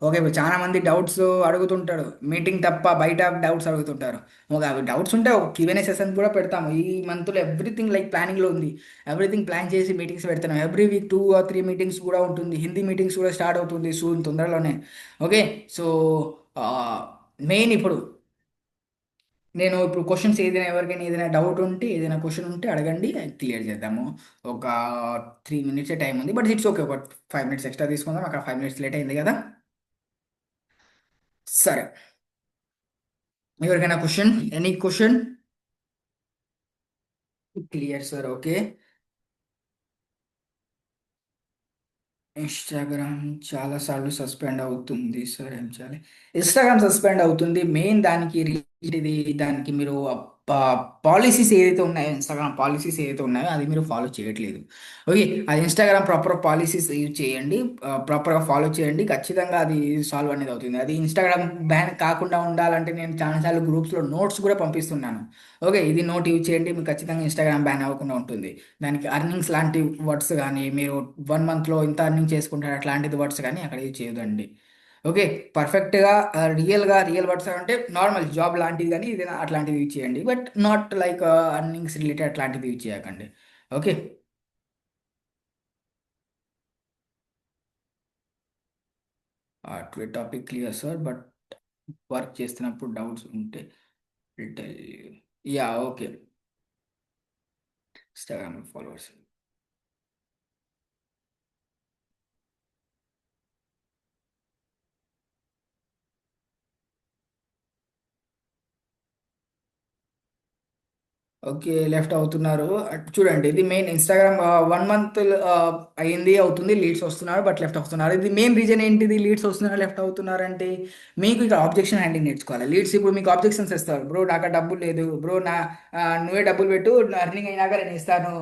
ఓకే, ఇప్పుడు చాలా మంది డౌట్స్ అడుగుతుంటారు, మీటింగ్ తప్ప బయట డౌట్స్ అడుగుతుంటారు. ఒక అవి డౌట్స్ ఉంటే ఒక Q&A సెషన్ కూడా పెడతాము. ఈ మంత్లో ఎవ్రీథింగ్ లైక్ ప్లానింగ్లో ఉంది. ఎవ్రీథింగ్ ప్లాన్ చేసి మీటింగ్స్ పెడుతున్నాం. ఎవ్రీ వీక్ 2 or 3 మీటింగ్స్ కూడా ఉంటుంది. హిందీ మీటింగ్స్ కూడా స్టార్ట్ అవుతుంది సూన్, తొందరలోనే. ఓకే. సో మెయిన్ ఇప్పుడు నేను ఇప్పుడు క్వశ్చన్స్ ఏదైనా, ఎవరికైనా ఏదైనా డౌట్ ఉంటే, ఏదైనా క్వశ్చన్ ఉంటే అడగండి, క్లియర్ చేద్దాము. ఒక 3 minutes టైం ఉంది, బట్ ఇట్స్ ఓకే. ఒక 5 minutes ఎక్స్ట్రా తీసుకుందాం, అక్కడ 5 minutes లేట్ అయింది కదా. సరే, ఎవరికైనా question, any question? Clear sir, okay. Instagram చాలా సార్లు సస్పెండ్ అవుతుంది సార్, ఏం చేయాలి? ఇన్స్టాగ్రామ్ సస్పెండ్ అవుతుంది, మెయిన్ దానికి ఇది, దానికి మీరు పాలసీస్ ఏదైతే ఉన్నాయో, ఇన్స్టాగ్రామ్ పాలసీస్ ఏదైతే ఉన్నాయో అది మీరు ఫాలో చేయట్లేదు. ఓకే. అది ఇన్స్టాగ్రామ్ ప్రాపర్ పాలసీస్ యూజ్ చేయండి, ప్రాపర్గా ఫాలో చేయండి, ఖచ్చితంగా అది సాల్వ్ అనేది అవుతుంది. అది ఇన్స్టాగ్రామ్ బ్యాన్ కాకుండా ఉండాలంటే నేను చాలాసార్లు గ్రూప్స్లో నోట్స్ కూడా పంపిస్తున్నాను. ఓకే, ఇది నోట్ యూజ్ చేయండి, మీకు ఖచ్చితంగా ఇన్స్టాగ్రామ్ బ్యాన్ అవ్వకుండా ఉంటుంది. దానికి అర్నింగ్స్ లాంటి వర్డ్స్ కానీ, మీరు 1 monthలో ఇంత అర్నింగ్ చేసుకుంటారు అట్లాంటిది వర్డ్స్ కానీ అక్కడ యూజ్ చేయదండి. ఓకే. పర్ఫెక్ట్గా రియల్ వర్డ్స్ అంటే నార్మల్ జాబ్ లాంటిది కానీ ఇది అట్లాంటివి యూజ్ చేయండి, but not like earnings related అట్లాంటివి యూజ్ చేయకండి. Okay. Today topic clear sir, but work చేస్తున్నప్పుడు డౌట్స్ ఉంటే yeah okay. Instagram followers. Okay, left అవుతున్నారు. చూడండి, ఇది మెయిన్ ఇన్స్టాగ్రామ్ 1 month అయింది, అవుతుంది, లీడ్స్ వస్తున్నారు, బట్ లెఫ్ట్ అవుతున్నారు. ఇది మెయిన్ రీజన్ ఏంటిది, లీడ్స్ వస్తున్నారు లెఫ్ట్ అవుతున్నారు అంటే, మీకు ఇక్కడ ఆబ్జెక్షన్ హ్యాండింగ్ నేర్చుకోవాలి. లీడ్స్ ఇప్పుడు మీకు ఆబ్జెక్షన్స్ ఇస్తారు, బ్రో నాకు డబ్బులు లేదు బ్రో, నువ్వే డబ్బులు పెట్టు, అర్నింగ్ అయినాక నేను ఇస్తాను,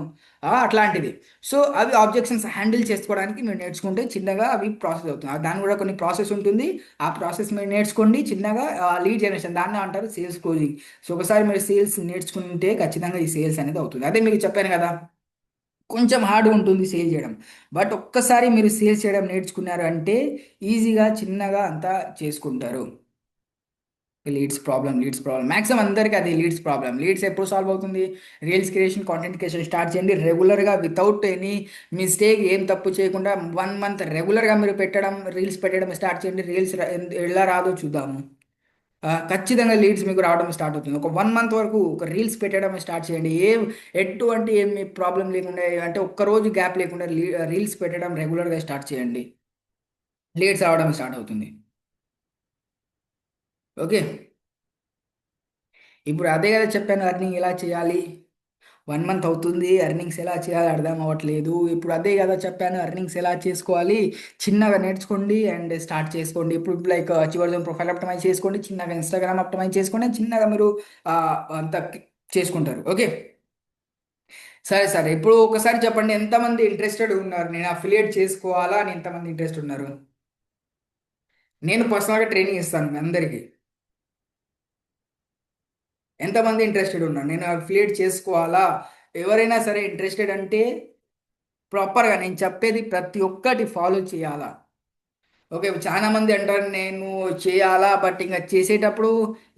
అట్లాంటిది. సో అవి ఆబ్జెక్షన్స్ హ్యాండిల్ చేసుకోవడానికి మీరు నేర్చుకుంటే చిన్నగా అవి ప్రాసెస్ అవుతుంది. దాని కూడా కొన్ని ప్రాసెస్ ఉంటుంది. ఆ ప్రాసెస్ మీరు నేర్చుకోండి చిన్నగా. లీడ్ జనరేషన్ దాన్ని అంటారు సేల్స్ క్లోజింగ్. సో ఒకసారి మీరు సేల్స్ నేర్చుకుంటే ఖచ్చితంగా ఈ సేల్స్ అనేది అవుతుంది. అదే మీకు చెప్పాను కదా, కొంచెం హార్డ్ ఉంటుంది సేల్ చేయడం, బట్ ఒక్కసారి మీరు సేల్స్ చేయడం నేర్చుకున్నారు అంటే ఈజీగా చిన్నగా అంతా చేసుకుంటారు. లీడ్స్ ప్రాబ్లం మాక్సిమం అందరికీ అది లీడ్స్ ప్రాబ్లం. లీడ్స్ ఎప్పుడు సాల్వ్ అవుతుంది? Reels creation, content creation start చేయండి రెగ్యులర్గా, వితౌట్ ఎనీ మిస్టేక్, ఏం తప్పు చేయకుండా 1 month రెగ్యులర్గా మీరు రీల్స్ పెట్టడం స్టార్ట్ చేయండి. రీల్స్ ఎలా రాదో చూద్దాము. ఖచ్చితంగా లీడ్స్ మీకు రావడం స్టార్ట్ అవుతుంది. ఒక 1 month వరకు ఒక రీల్స్ పెట్టడం స్టార్ట్ చేయండి. ఎటువంటి ఏమి ప్రాబ్లం లేకుండా, అంటే ఒక్క రోజు గ్యాప్ లేకుండా రీల్స్ పెట్టడం రెగ్యులర్గా స్టార్ట్ చేయండి. లీడ్స్ రావడం స్టార్ట్ అవుతుంది. ఓకే. ఇప్పుడు అదే కదా చెప్పాను, అర్నింగ్ ఎలా చేయాలి. 1 month అవుతుంది, ఎర్నింగ్స్ ఎలా చేయాలి అర్థం అవ్వట్లేదు. ఇప్పుడు అదే కదా చెప్పాను, ఎర్నింగ్స్ ఎలా చేసుకోవాలి చిన్నగా నేర్చుకోండి అండ్ స్టార్ట్ చేసుకోండి. ఇప్పుడు లైక్ చివరి ప్రొఫైల్ ఆప్టిమైజ్ చేసుకోండి, చిన్నగా ఇన్స్టాగ్రామ్ ఆప్టిమైజ్ చేసుకోండి, చిన్నగా మీరు ఆ, అంత చేసుకుంటారు. ఓకే. సరే సరే, ఇప్పుడు ఒకసారి చెప్పండి, ఎంతమంది ఇంట్రెస్టెడ్ ఉన్నారు, నేను అఫిలియేట్ చేసుకోవాలా అని ఎంతమంది ఇంట్రెస్ట్ ఉన్నారు? నేను పర్సనల్గా ట్రైనింగ్ ఇస్తాను మీ అందరికీ. ఎంతమంది ఇంట్రెస్టెడ్ ఉన్నారు, నేను అఫిలియేట్ చేసుకోవాలా? ఎవరైనా సరే ఇంట్రెస్టెడ్ అంటే ప్రాపర్గా నేను చెప్పేది ప్రతి ఒక్కటి ఫాలో చేయాలా. ఓకే. చాలా మంది అంటారు నేను చేయాలా, బట్ ఇంకా చేసేటప్పుడు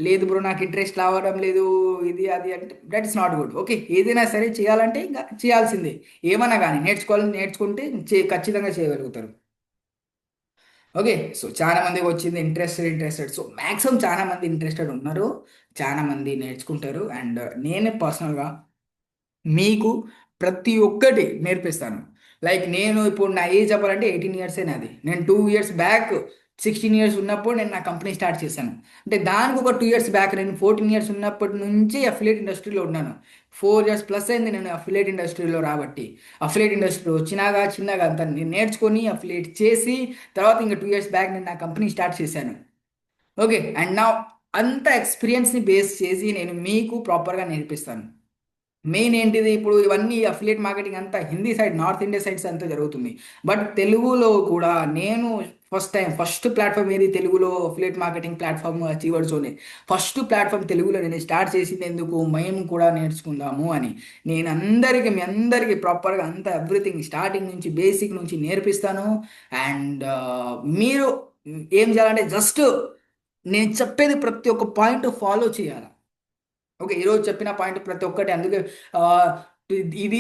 లేదు బ్రో నాకు ఇంట్రెస్ట్ రావడం లేదు, ఇది అది అంటే that is not good. Okay, ఏదైనా సరే చేయాలంటే ఇంకా చేయాల్సిందే. ఏమన్నా కానీ నేర్చుకుంటే ఖచ్చితంగా చేయగలుగుతారు. ఓకే. సో చాలా మందికి వచ్చింది ఇంట్రెస్టెడ్. సో మ్యాక్సిమం చాలా మంది ఇంట్రెస్టెడ్ ఉన్నారు, చాలా మంది నేర్చుకుంటారు. అండ్ నేనే పర్సనల్గా మీకు ప్రతి ఒక్కటి నేర్పిస్తాను. లైక్ నేను ఇప్పుడు నా ఏజ్ చెప్పాలంటే 18 years నాది. నేను 2 years బ్యాక్ 16 ఇయర్స్ ఉన్నప్పుడు నేను నా కంపెనీ స్టార్ట్ చేశాను. అంటే దానికి ఒక 2 ఇయర్స్ బ్యాక్, నేను 14 ఇయర్స్ ఉన్నప్పటి నుంచి అఫిలియేట్ ఇండస్ట్రీలో ఉన్నాను. 4 ఇయర్స్ ప్లస్ అయింది నేను అఫిలియేట్ ఇండస్ట్రీలో రాబట్టి. అఫిలియేట్ ఇండస్ట్రీలో చిన్నగా చిన్నగా అంతా నేను నేర్చుకొని అఫిలియేట్ చేసి తర్వాత ఇంకా 2 ఇయర్స్ బ్యాక్ నేను నా కంపెనీ స్టార్ట్ చేశాను. ఓకే, అండ్ నా అంత ఎక్స్పీరియన్స్ని బేస్ చేసి నేను మీకు ప్రాపర్గా నేర్పిస్తాను. మెయిన్ ఏంటిది, ఇప్పుడు ఇవన్నీ అఫిలియేట్ మార్కెటింగ్ అంతా Hindi side, north India sides అంతా జరుగుతుంది. బట్ తెలుగులో కూడా నేను ఫస్ట్ ప్లాట్ఫామ్ ఏది తెలుగులో అఫిలియేట్ మార్కెటింగ్ ప్లాట్ఫామ్ అచీవర్స్లోనే ఫస్ట్ ప్లాట్ఫామ్ తెలుగులో నేను స్టార్ట్ చేసింది ఎందుకు, మేము కూడా నేర్చుకుందాము అని. నేను అందరికీ, మీ అందరికీ ప్రాపర్గా అంతా ఎవ్రీథింగ్ స్టార్టింగ్ నుంచి బేసిక్ నుంచి నేర్పిస్తాను. అండ్ మీరు ఏం చేయాలంటే జస్ట్ నేను చెప్పేది ప్రతి ఒక్క పాయింట్ ఫాలో చేయాలి. ఓకే, ఈరోజు చెప్పిన పాయింట్ ప్రతి ఒక్కటి అందుకే ఆ, ఇది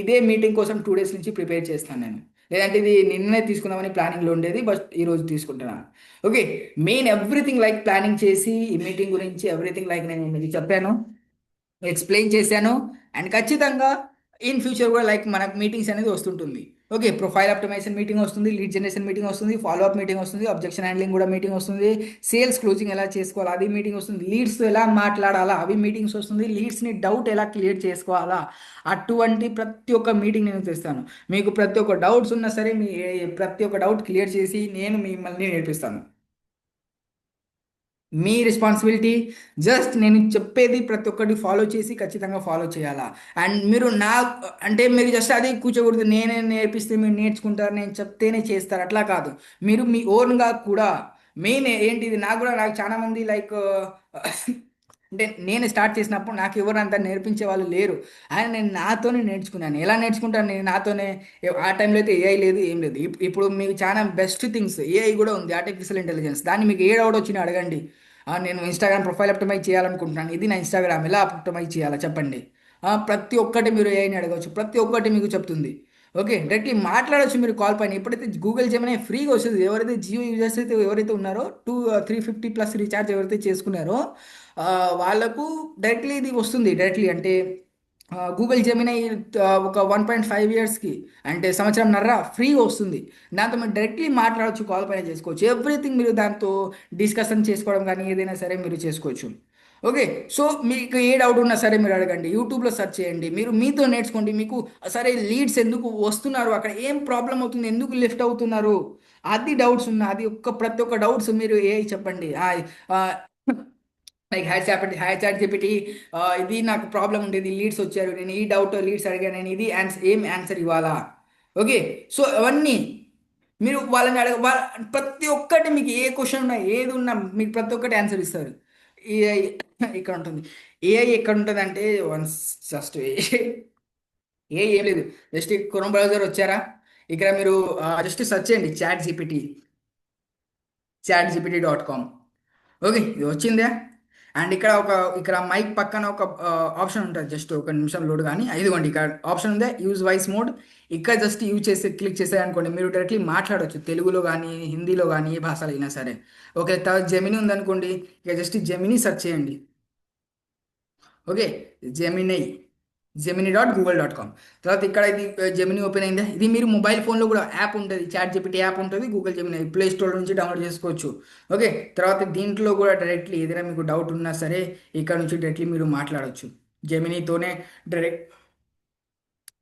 ఇదే మీటింగ్ కోసం 2 డేస్ నుంచి ప్రిపేర్ చేస్తాను నేను. లేదంటే ఇది నిన్నే తీసుకుందామని ప్లానింగ్లో ఉండేది, బట్ ఈరోజు తీసుకుంటున్నాను. Okay, main everything like planning చేసి ఈ మీటింగ్ గురించి ఎవ్రీథింగ్ లైక్ నేను మీకు చెప్పాను, ఎక్స్ప్లెయిన్ చేశాను. అండ్ ఖచ్చితంగా ఇన్ ఫ్యూచర్ కూడా లైక్ మనకు మీటింగ్స్ అనేది వస్తుంటుంది. ఓకే, ప్రొఫైల్ ఆప్టిమైజేషన్ మీటింగ్ వస్తుంది, లీడ్ జనరేషన్ మీటింగ్ వస్తుంది, ఫాలో అప్ మీటింగ్ వస్తుంది, అబ్జెక్షన్ హ్యాండ్లింగ్ కూడా మీటింగ్ వస్తుంది, సేల్స్ క్లోజింగ్ ఎలా చేసుకోవాలా అది మీటింగ్ వస్తుంది, లీడ్స్తో ఎలా మాట్లాడాలా అవి మీటింగ్స్ వస్తుంది, లీడ్స్ని డౌట్ ఎలా క్లియర్ చేసుకోవాలా అటువంటి ప్రతి ఒక్క మీటింగ్ నేను తెస్తాను. మీకు ప్రతి ఒక్క డౌట్స్ ఉన్నా సరే మీ ప్రతి ఒక్క డౌట్ క్లియర్ చేసి నేను మిమ్మల్ని నేర్పిస్తాను. మీ రెస్పాన్సిబిలిటీ జస్ట్ నేను చెప్పేది ప్రతి ఒక్కటి ఫాలో చేసి ఖచ్చితంగా ఫాలో చేయాలా. అండ్ మీరు నా అంటే మీరు జస్ట్ అది కూర్చోకూడదు, నేనే నేర్పిస్తే మీరు నేర్చుకుంటారు, నేను చెప్తేనే చేస్తారు అట్లా కాదు. మీరు మీ ఓన్గా కూడా మెయిన్ ఏంటిది, నాకు చాలా మంది లైక్ అంటే నేను స్టార్ట్ చేసినప్పుడు నాకు ఎవరు అంత నేర్పించే వాళ్ళు లేరు. అండ్ నేను నాతోనే నేర్చుకున్నాను. ఎలా నేర్చుకుంటాను నేను నాతోనే. ఆ టైంలో అయితే ఏఐ లేదు, ఏం లేదు. ఇప్పుడు మీకు చాలా బెస్ట్ థింగ్స్ ఏఐ కూడా ఉంది, ఆర్టిఫిషియల్ ఇంటెలిజెన్స్. దాన్ని మీకు ఏ డౌట్ వచ్చినా అడగండి. నేను ఇన్స్టాగ్రామ్ ప్రొఫైల్ ఆప్టిమైజ్ చేయాలనుకుంటున్నాను, ఇది నా ఇన్స్టాగ్రామ్ ఎలా ఆప్టిమైజ్ చేయాలో చెప్పండి. ప్రతి ఒక్కటి మీరు ఏఐని అడగవచ్చు, ప్రతి ఒక్కటి మీకు చెప్తుంది. ఓకే, డైరెక్ట్లీ మాట్లాడవచ్చు మీరు కాల్ పైన. ఇప్పుడైతే గూగుల్ జెమినీ ఫ్రీగా వస్తుంది. ఎవరైతే జియో యూజర్స్ అయితే ఎవరైతే ఉన్నారో 350+ రీఛార్జ్ ఎవరైతే చేసుకున్నారో ఆ, వాళ్ళకు డైరెక్ట్లీ ఇది వస్తుంది. డైరెక్ట్లీ అంటే గూగుల్ జెమినై ఒక 1.5 ఇయర్స్కి అంటే సంవత్సరంన్నర ఫ్రీగా వస్తుంది. దాంతో మీరు డైరెక్ట్లీ మాట్లాడవచ్చు, కాల్ పైన చేసుకోవచ్చు, ఎవ్రీథింగ్ మీరు దాంతో డిస్కషన్ చేసుకోవడం కానీ ఏదైనా సరే మీరు చేసుకోవచ్చు. ఓకే, సో మీకు ఏ డౌట్ ఉన్నా సరే మీరు అడగండి, యూట్యూబ్లో సెర్చ్ చేయండి, మీరు మీతో నేర్చుకోండి. మీకు సరే లీడ్స్ ఎందుకు వస్తున్నారు, అక్కడ ఏం ప్రాబ్లం అవుతుంది, ఎందుకు లిఫ్ట్ అవుతున్నారు, అది డౌట్స్ ఉన్నా అది ప్రతి ఒక్క డౌట్స్ మీరు ఏ చెప్పండి. లైక్ హ్యాష్ చాట్ జీపీటీ, ఇది నాకు ప్రాబ్లం ఉండేది, లీడ్స్ వచ్చారు, నేను ఈ డౌట్ లీడ్స్ అడిగాను, నేను ఇది ఏం ఆన్సర్ ఇవ్వాలా. ఓకే, సో అవన్నీ మీరు వాళ్ళని ప్రతి ఒక్కటి మీకు ఏ క్వశ్చన్ ఉన్నా ఏది ఉన్నా మీకు ప్రతి ఒక్కటి ఆన్సర్ ఇస్తారు. ఏఐ ఇక్కడ ఉంటుంది. ఏఐ ఎక్కడ ఉంటుంది అంటే వన్స్ జస్ట్ ఏం లేదు, జస్ట్ క్రోమ్ బ్రౌజర్ వచ్చారా, ఇక్కడ మీరు జస్ట్ సెర్చ్ చేయండి chatgpt.com. ఓకే, ఇది వచ్చిందే. అండ్ ఇక్కడ మైక్ పక్కన ఒక ఆప్షన్ ఉంటుంది, జస్ట్ ఒక నిమిషం లోడ్ కానీ ఇదిగోండి ఇక్కడ ఆప్షన్ ఉందే యూజ్ వాయిస్ మోడ్. ఇక్కడ జస్ట్ యూజ్ చేసి క్లిక్ చేసారనుకోండి మీరు డైరెక్ట్లీ మాట్లాడవచ్చు, తెలుగులో కానీ హిందీలో కానీ ఏ భాషలో అయినా సరే. ఓకే, తర్వాత జెమిని ఉందనుకోండి, ఇక జస్ట్ జెమిని సెర్చ్ చేయండి. ఓకే, జెమినై జెమిని.google.com. తర్వాత ఇక్కడ ఇది జెమిని ఓపెన్ అయిందా, ఇది మీరు మొబైల్ ఫోన్లో కూడా యాప్ ఉంటుంది, చాట్ జీపీటీ యాప్ ఉంటుంది, గూగుల్ జెమిని ప్లే స్టోర్ నుంచి డౌన్లోడ్ చేసుకోవచ్చు. ఓకే, తర్వాత దీంట్లో కూడా డైరెక్ట్లీ ఏదైనా మీకు డౌట్ ఉన్నా సరే ఇక్కడ నుంచి డైరెక్ట్లీ మీరు మాట్లాడవచ్చు జెమినీతోనే. డైరెక్ట్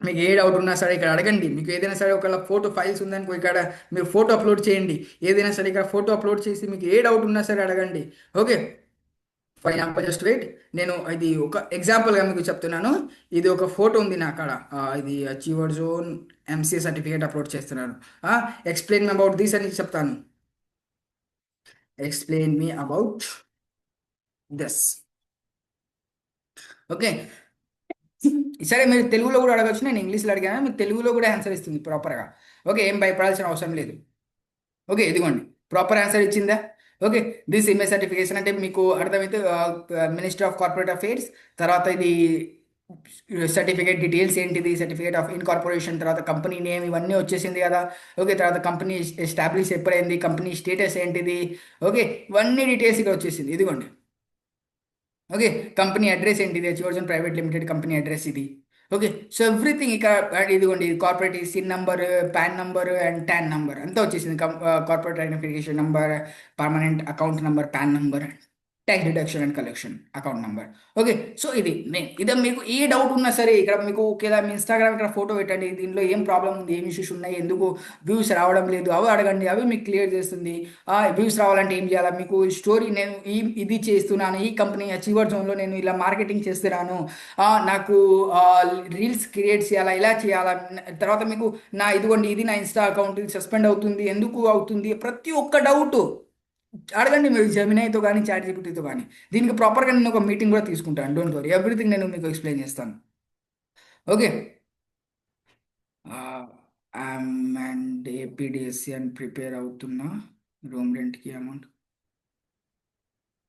మీకు ఏ డౌట్ ఉన్నా సరే ఇక్కడ అడగండి. మీకు ఏదైనా సరే ఒకవేళ ఫోటో ఫైల్స్ ఉందనుకో ఇక్కడ మీరు ఫోటో అప్లోడ్ చేయండి. ఏదైనా సరే ఇక్కడ ఫోటో అప్లోడ్ చేసి మీకు ఏ డౌట్ ఉన్నా సరే అడగండి. Okay, for example just wait, నేను ఇది ఒక ఎగ్జాంపుల్గా మీకు చెప్తున్నాను. ఇది ఒక ఫోటో ఉంది నా కాడ, ఇది achiever zone MCA certificate upload చేస్తున్నాను. ఎక్స్ప్లెయిన్ మీ అబౌట్ దిస్ అని చెప్తాను. Explain me about this. Okay, సరే మీరు తెలుగులో కూడా అడగచ్చు, నేను ఇంగ్లీష్లో అడిగాను, మీకు తెలుగులో కూడా ఆన్సర్ ఇస్తుంది ప్రాపర్గా. ఓకే, ఏం భయపడాల్సిన అవసరం లేదు. ఓకే, ఇదిగోండి ప్రాపర్ ఆన్సర్ ఇచ్చిందా. ఓకే, దిస్ ఇమేజ్ సర్టిఫికేషన్ అంటే మీకు అర్థమైతే మినిస్ట్రీ ఆఫ్ కార్పొరేట్ అఫైర్స్, తర్వాత ఇది సర్టిఫికేట్ డీటెయిల్స్ ఏంటిది, సర్టిఫికేట్ ఆఫ్ ఇన్కార్పొరేషన్, తర్వాత కంపెనీ నేమ్ ఇవన్నీ వచ్చేసింది కదా. ఓకే, తర్వాత కంపెనీ ఎస్టాబ్లిష్ ఎప్పుడైంది, కంపెనీ స్టేటస్ ఏంటిది. ఓకే, ఇవన్నీ డీటెయిల్స్ ఇక్కడ వచ్చేసింది, ఇదిగోండి. ఓకే, కంపెనీ అడ్రస్ ఏంటిది, చివర్జన్ ప్రైవేట్ లిమిటెడ్ కంపెనీ అడ్రస్ ఇది. ఓకే. సో ఎవ్రీథింగ్ ఇక్కడ ఇదిగోండి, ఇది corporate sin number, pan number and tan number అంతా వచ్చేసింది. Corporate identification number, permanent account number, pan number, tax deduction and collection account number. Okay. So ఇది main. ఇదే మీకు ఏ doubt ఉన్నా సరే ఇక్కడ మీకు ఒకేలా మీ ఇన్స్టాగ్రామ్ ఇక్కడ ఫోటో పెట్టండి, దీనిలో ఏం ప్రాబ్లం ఉంది, ఏం ఇష్యూస్ ఉన్నాయి, ఎందుకు వ్యూస్ రావడం లేదు, అవి అడగండి, అవి మీకు క్లియర్ చేస్తుంది. వ్యూస్ రావాలంటే ఏం చేయాలా, మీకు స్టోరీ నేను ఇది చేస్తున్నాను, ఈ కంపెనీ అచీవర్ జోన్లో నేను ఇలా మార్కెటింగ్ చేస్తున్నాను, నాకు రీల్స్ క్రియేట్ చేయాలా, ఇలా చేయాలా, తర్వాత మీకు ఇదిగోండి ఇది నా ఇన్స్టా అకౌంట్, ఇది సస్పెండ్ అవుతుంది, ఎందుకు అవుతుంది, ప్రతి ఒక్క డౌట్ అడగండి మీరు జెమినైతో కానీ చాట్ జీపీటీతో కానీ. దీనికి ప్రాపర్గా నేను ఒక మీటింగ్ కూడా తీసుకుంటాను, డోంట్ వరీ, ఎవ్రీథింగ్ నేను మీకు ఎక్స్ప్లెయిన్ చేస్తాను. ఓకే. అండ్ ఏపీడిఎస్సి అని ప్రిపేర్ అవుతున్నా, రూమ్ రెంట్కి అమౌంట్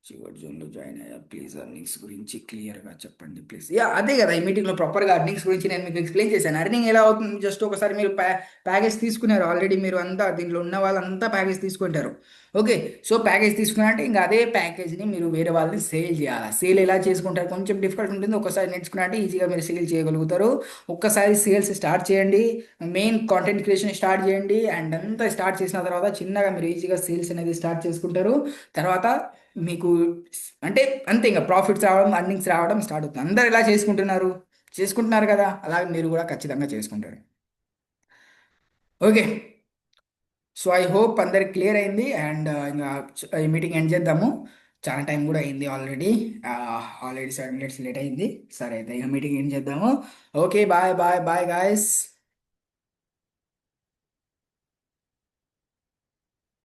చివరి జోన్లో జాయిన్ అయ్యా, ప్లీజ్ అర్నింగ్స్ గురించి క్లియర్గా చెప్పండి ప్లీజ్. అదే కదా ఈ మీటింగ్లో ప్రాపర్గా అర్నింగ్స్ గురించి నేను మీకు ఎక్స్ప్లెయిన్ చేశాను. అర్నింగ్ ఎలా అవుతుంది, జస్ట్ ఒకసారి మీరు ప్యాకేజ్ తీసుకున్నారు ఆల్రెడీ, మీరు అంతా దీంట్లో ఉన్న వాళ్ళంతా ప్యాకేజ్ తీసుకుంటారు. ఓకే. సో ప్యాకేజ్ తీసుకున్నారంటే ఇంకా అదే ప్యాకేజ్ని మీరు వేరే వాళ్ళని సేల్ చేయాలి. సేల్ ఎలా చేసుకుంటారు, కొంచెం డిఫికల్ట్ ఉంటుంది, ఒకసారి నేర్చుకున్నారంటే ఈజీగా మీరు సేల్ చేయగలుగుతారు. ఒక్కసారి సేల్స్ స్టార్ట్ చేయండి, మెయిన్ కాంటెంట్ క్రియేషన్ స్టార్ట్ చేయండి, అండ్ అంతా స్టార్ట్ చేసిన తర్వాత చిన్నగా మీరు ఈజీగా సేల్స్ అనేది స్టార్ట్ చేసుకుంటారు. తర్వాత మీకు అంటే అంతే, ఇంకా ప్రాఫిట్స్ రావడం, అర్నింగ్స్ రావడం స్టార్ట్ అవుతుంది. అందరు ఎలా చేసుకుంటున్నారు కదా, అలాగే మీరు కూడా ఖచ్చితంగా చేసుకుంటారు. ఓకే. సో ఐ హోప్ అందరికి క్లియర్ అయింది. అండ్ ఇంకా ఈ మీటింగ్ ఎండ్ చేద్దాము, చాలా టైం కూడా అయింది ఆల్రెడీ. ఆల్రెడీ 7 minutes లేట్ అయింది. సరే అయితే ఇక మీటింగ్ ఎండ్ చేద్దాము. Okay, bye bye bye guys.